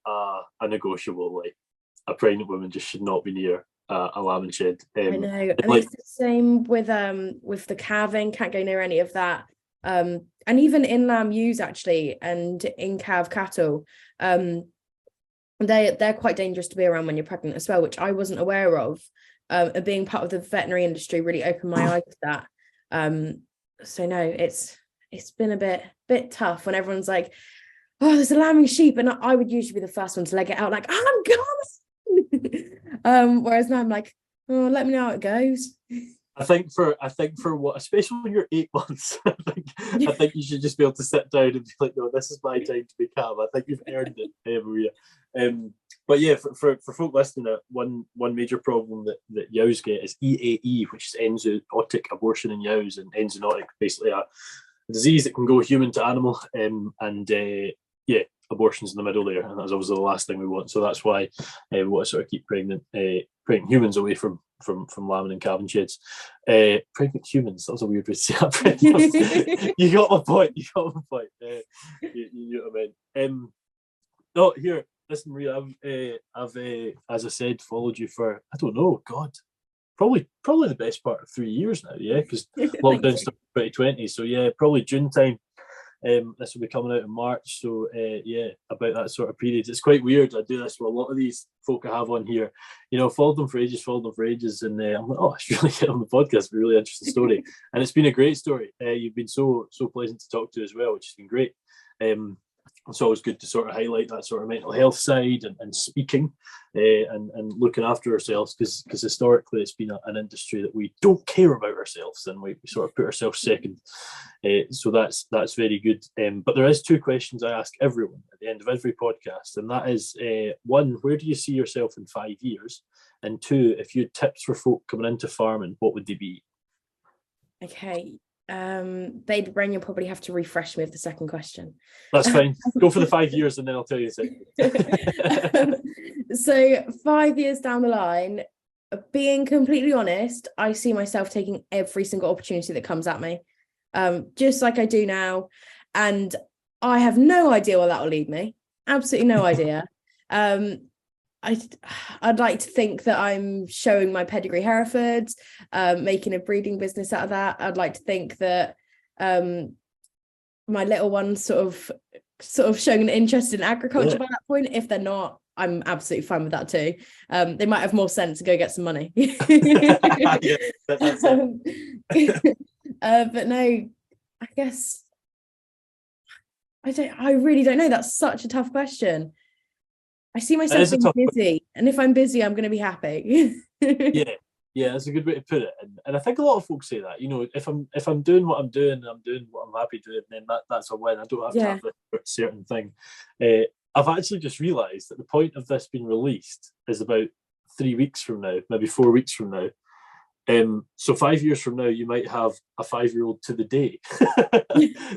negotiable. Like a pregnant woman just should not be near a lambing shed. I know, and it's the same with the calving. Can't go near any of that. And even in lamb ewes actually, and in calf cattle, they're quite dangerous to be around when you're pregnant as well, which I wasn't aware of. And being part of the veterinary industry really opened my eyes to that. So no, it's been a bit tough when everyone's like, oh, there's a lambing sheep, and I would usually be the first one to leg it out, like, I'm coming. Whereas now I'm like, oh, let me know how it goes. I think for what, especially when you're 8 months, I think you should just be able to sit down and be like, no, this is my time to be calm. I think you've earned it, Maria. But yeah, for folk listening, one major problem that yows get is EAE, which is enzootic abortion in yows, and enzootic basically a disease that can go human to animal, and yeah, abortions in the middle there, and that's obviously the last thing we want. So that's why we want to sort of keep pregnant humans away from lambing and calving sheds. Pregnant humans, that was a weird way to say that. You got my point. You know what I mean. No, here, listen, Maria, I've as I said, followed you for, I don't know, God, probably the best part of 3 years now, yeah, because lockdown started 2020, so yeah, probably June time. This will be coming out in March, so yeah, about that sort of period. It's quite weird. I do this with a lot of these folk I have on here. Followed them for ages, and I'm like, oh, I should really get on the podcast. It's a really interesting story, and it's been a great story. You've been so pleasant to talk to as well, which has been great. It's always good to sort of highlight that sort of mental health side and speaking and looking after ourselves, because historically it's been an industry that we don't care about ourselves, and we sort of put ourselves second. So that's very good. But there is 2 questions I ask everyone at the end of every podcast, and that is, 1, where do you see yourself in 5 years? And 2, if you had tips for folk coming into farming, what would they be? Okay. Baby brain, you'll probably have to refresh me with the second question. That's fine. Go for the 5 years and then I'll tell you the second. So 5 years down the line, being completely honest, I see myself taking every single opportunity that comes at me, just like I do now, and I have no idea where that will lead me. Absolutely no idea. I'd like to think that I'm showing my pedigree Herefords, making a breeding business out of that. I'd like to think that my little one's sort of showing an interest in agriculture by that point. If they're not, I'm absolutely fine with that too. They might have more sense to go get some money. Yeah, that's it. But no, I guess I really don't know. That's such a tough question. I see myself being busy, and if I'm busy, I'm going to be happy. Yeah, that's a good way to put it. And I think a lot of folks say that, if I'm doing what I'm doing, and I'm doing what I'm happy doing, then that's a win. I don't have to have a certain thing. I've actually just realised that the point of this being released is about 3 weeks from now, maybe 4 weeks from now. So 5 years from now, you might have a 5-year-old to the day.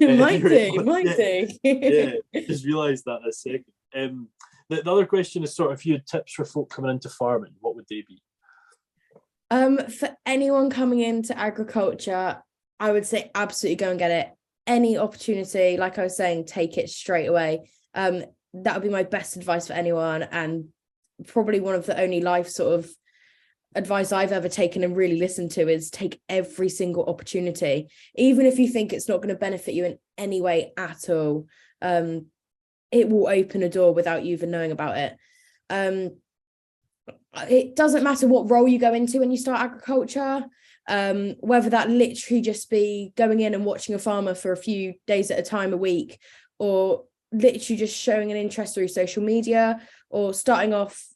Might do. Yeah, just realised that a second. The other question is sort of, if you had tips for folk coming into farming, what would they be? For anyone coming into agriculture, I would say absolutely go and get it. Any opportunity, like I was saying, take it straight away. That would be my best advice for anyone, and probably one of the only life sort of advice I've ever taken and really listened to is take every single opportunity, even if you think it's not going to benefit you in any way at all. It will open a door without you even knowing about it. It doesn't matter what role you go into when you start agriculture, whether that literally just be going in and watching a farmer for a few days at a time a week, or literally just showing an interest through social media, or starting off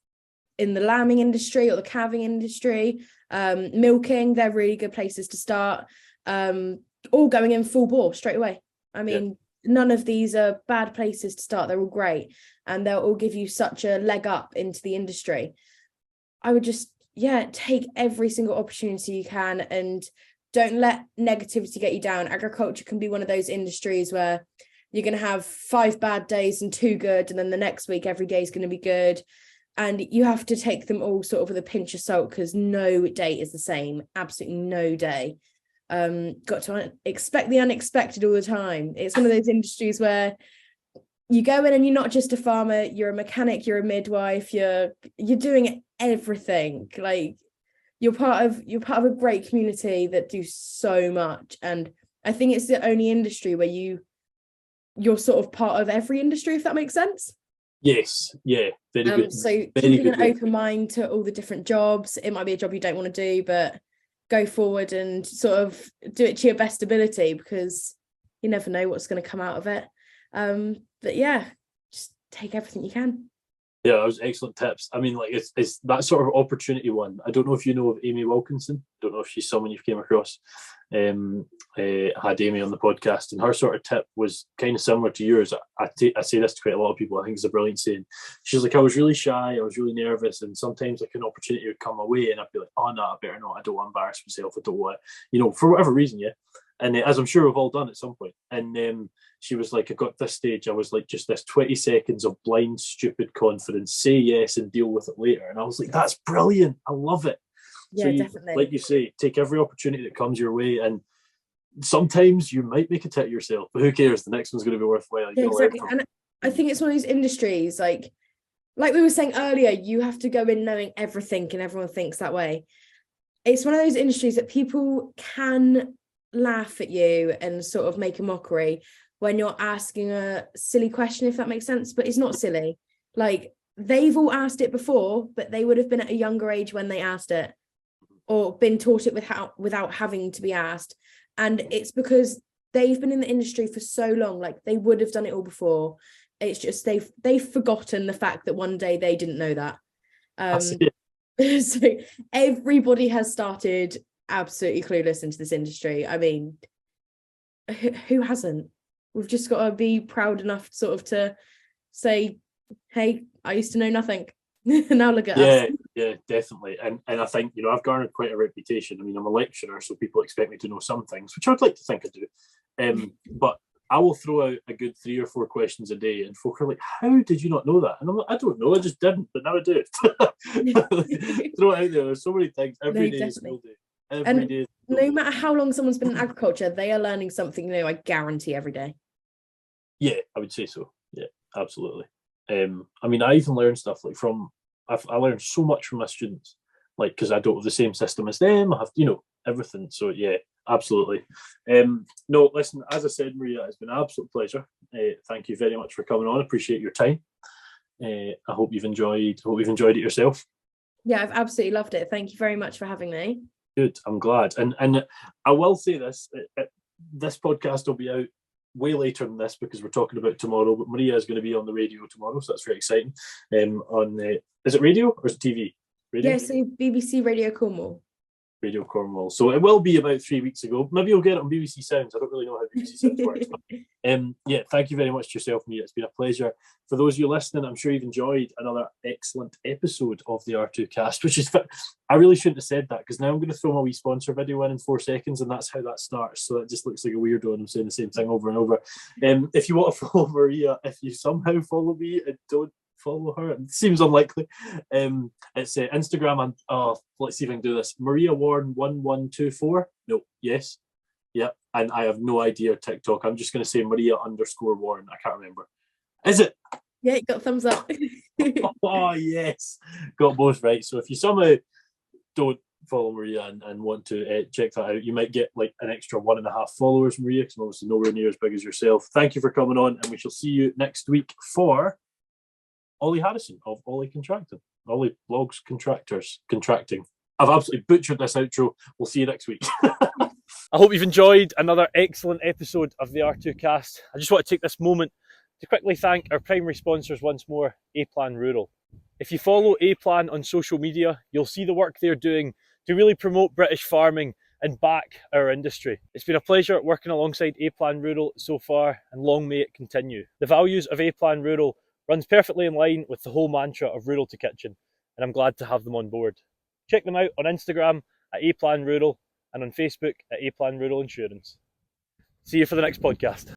in the lambing industry or the calving industry, milking. They're really good places to start, all going in full bore straight away. I mean, none of these are bad places to start. They're all great, and they'll all give you such a leg up into the industry. I would just, take every single opportunity you can, and don't let negativity get you down. Agriculture can be one of those industries where you're going to have 5 bad days and 2 good, and then the next week every day is going to be good. And you have to take them all sort of with a pinch of salt, because no day is the same. Absolutely no day. Got to expect the unexpected all the time. It's one of those industries where you go in and you're not just a farmer, you're a mechanic, you're a midwife, you're doing everything. Like, you're part of a great community that do so much. And I think it's the only industry where you're sort of part of every industry, if that makes sense. Yes, yeah, very good. So keeping an open mind to all the different jobs. It might be a job you don't want to do, but go forward and sort of do it to your best ability, because you never know what's going to come out of it. But yeah, just take everything you can. Yeah, that was excellent tips. I mean, like it's that sort of opportunity one. I don't know if you know of Amy Wilkinson. Don't know if she's someone you've came across. Had Amy on the podcast, and her sort of tip was kind of similar to yours. I say this to quite a lot of people. I think it's a brilliant saying. She's like, I was really shy, I was really nervous, and sometimes like an opportunity would come away, and I'd be like, oh no, I better not. I don't want to embarrass myself. I don't want, for whatever reason, yeah. And as I'm sure we've all done at some point. And she was like, I got this stage, I was like, just this 20 seconds of blind, stupid confidence, say yes and deal with it later. And I was like, that's brilliant. I love it. Yeah, so definitely. Like you say, take every opportunity that comes your way. And sometimes you might make a tit yourself, but who cares? The next one's going to be worthwhile. Yeah, exactly. And I think it's one of these industries, like we were saying earlier, you have to go in knowing everything, and everyone thinks that way. It's one of those industries that people can laugh at you and sort of make a mockery when you're asking a silly question, if that makes sense, but it's not silly. Like, they've all asked it before, but they would have been at a younger age when they asked it, or been taught it without having to be asked. And it's because they've been in the industry for so long, like they would have done it all before. It's just they've forgotten the fact that one day they didn't know that. So everybody has started absolutely clueless into this industry. I mean, who hasn't? We've just got to be proud enough sort of to say, hey, I used to know nothing. Now look at us. Yeah, definitely. And I think, I've garnered quite a reputation. I mean, I'm a lecturer, so people expect me to know some things, which I'd like to think I do. But I will throw out a good 3 or 4 questions a day, and folk are like, how did you not know that? And I'm like, I don't know, I just didn't, but now I do it. Throw it out there. There's so many things. Every day is school day. Every day. No matter how long someone's been in agriculture, they are learning something new, I guarantee, every day. Yeah, I would say so. Yeah, absolutely. I mean, I even learn stuff like I learned so much from my students, like, because I don't have the same system as them. I have, everything. So yeah, absolutely. No, listen, as I said, Maria, it's been an absolute pleasure. Thank you very much for coming on. Appreciate your time. I hope you've enjoyed it yourself. Yeah, I've absolutely loved it. Thank you very much for having me. Good. I'm glad. And I will say this: this podcast will be out way later than this because we're talking about tomorrow. But Maria is going to be on the radio tomorrow, so that's very exciting. Is it radio or is it TV? Radio? Yeah, so BBC Radio Cornwall. Radio Cornwall. So it will be about 3 weeks ago. Maybe you'll get it on BBC Sounds. I don't really know how BBC Sounds works. But, yeah, thank you very much to yourself, Mia. It's been a pleasure. For those of you listening, I'm sure you've enjoyed another excellent episode of the R2Kast, which is, I really shouldn't have said that because now I'm going to throw my wee sponsor video in 4 seconds, and that's how that starts. So it just looks like a weirdo and I'm saying the same thing over and over. If you want to follow Maria, if you somehow follow me and don't follow her, it seems unlikely. It's Instagram and let's see if I can do this. Maria Warne 1124. No, yes, yeah. And I have no idea TikTok. I'm just going to say Maria_Warne. I can't remember. Is it? Yeah, you got a thumbs up. Oh yes, got both right. So if you somehow don't follow Maria and want to check that out, you might get like an extra 1.5 followers, Maria, because I'm obviously nowhere near as big as yourself. Thank you for coming on, and we shall see you next week for Ollie Harrison of Ollie Contracting. Ollie Blogs Contracting. I've absolutely butchered this outro. We'll see you next week. I hope you've enjoyed another excellent episode of the R2Kast. I just want to take this moment to quickly thank our primary sponsors once more, A-Plan Rural. If you follow A-Plan on social media, you'll see the work they're doing to really promote British farming and back our industry. It's been a pleasure working alongside A-Plan Rural so far, and long may it continue. The values of A-Plan Rural runs perfectly in line with the whole mantra of rural to kitchen, and I'm glad to have them on board. Check them out on Instagram at A-Plan Rural and on Facebook at A-Plan Rural Insurance. See you for the next podcast.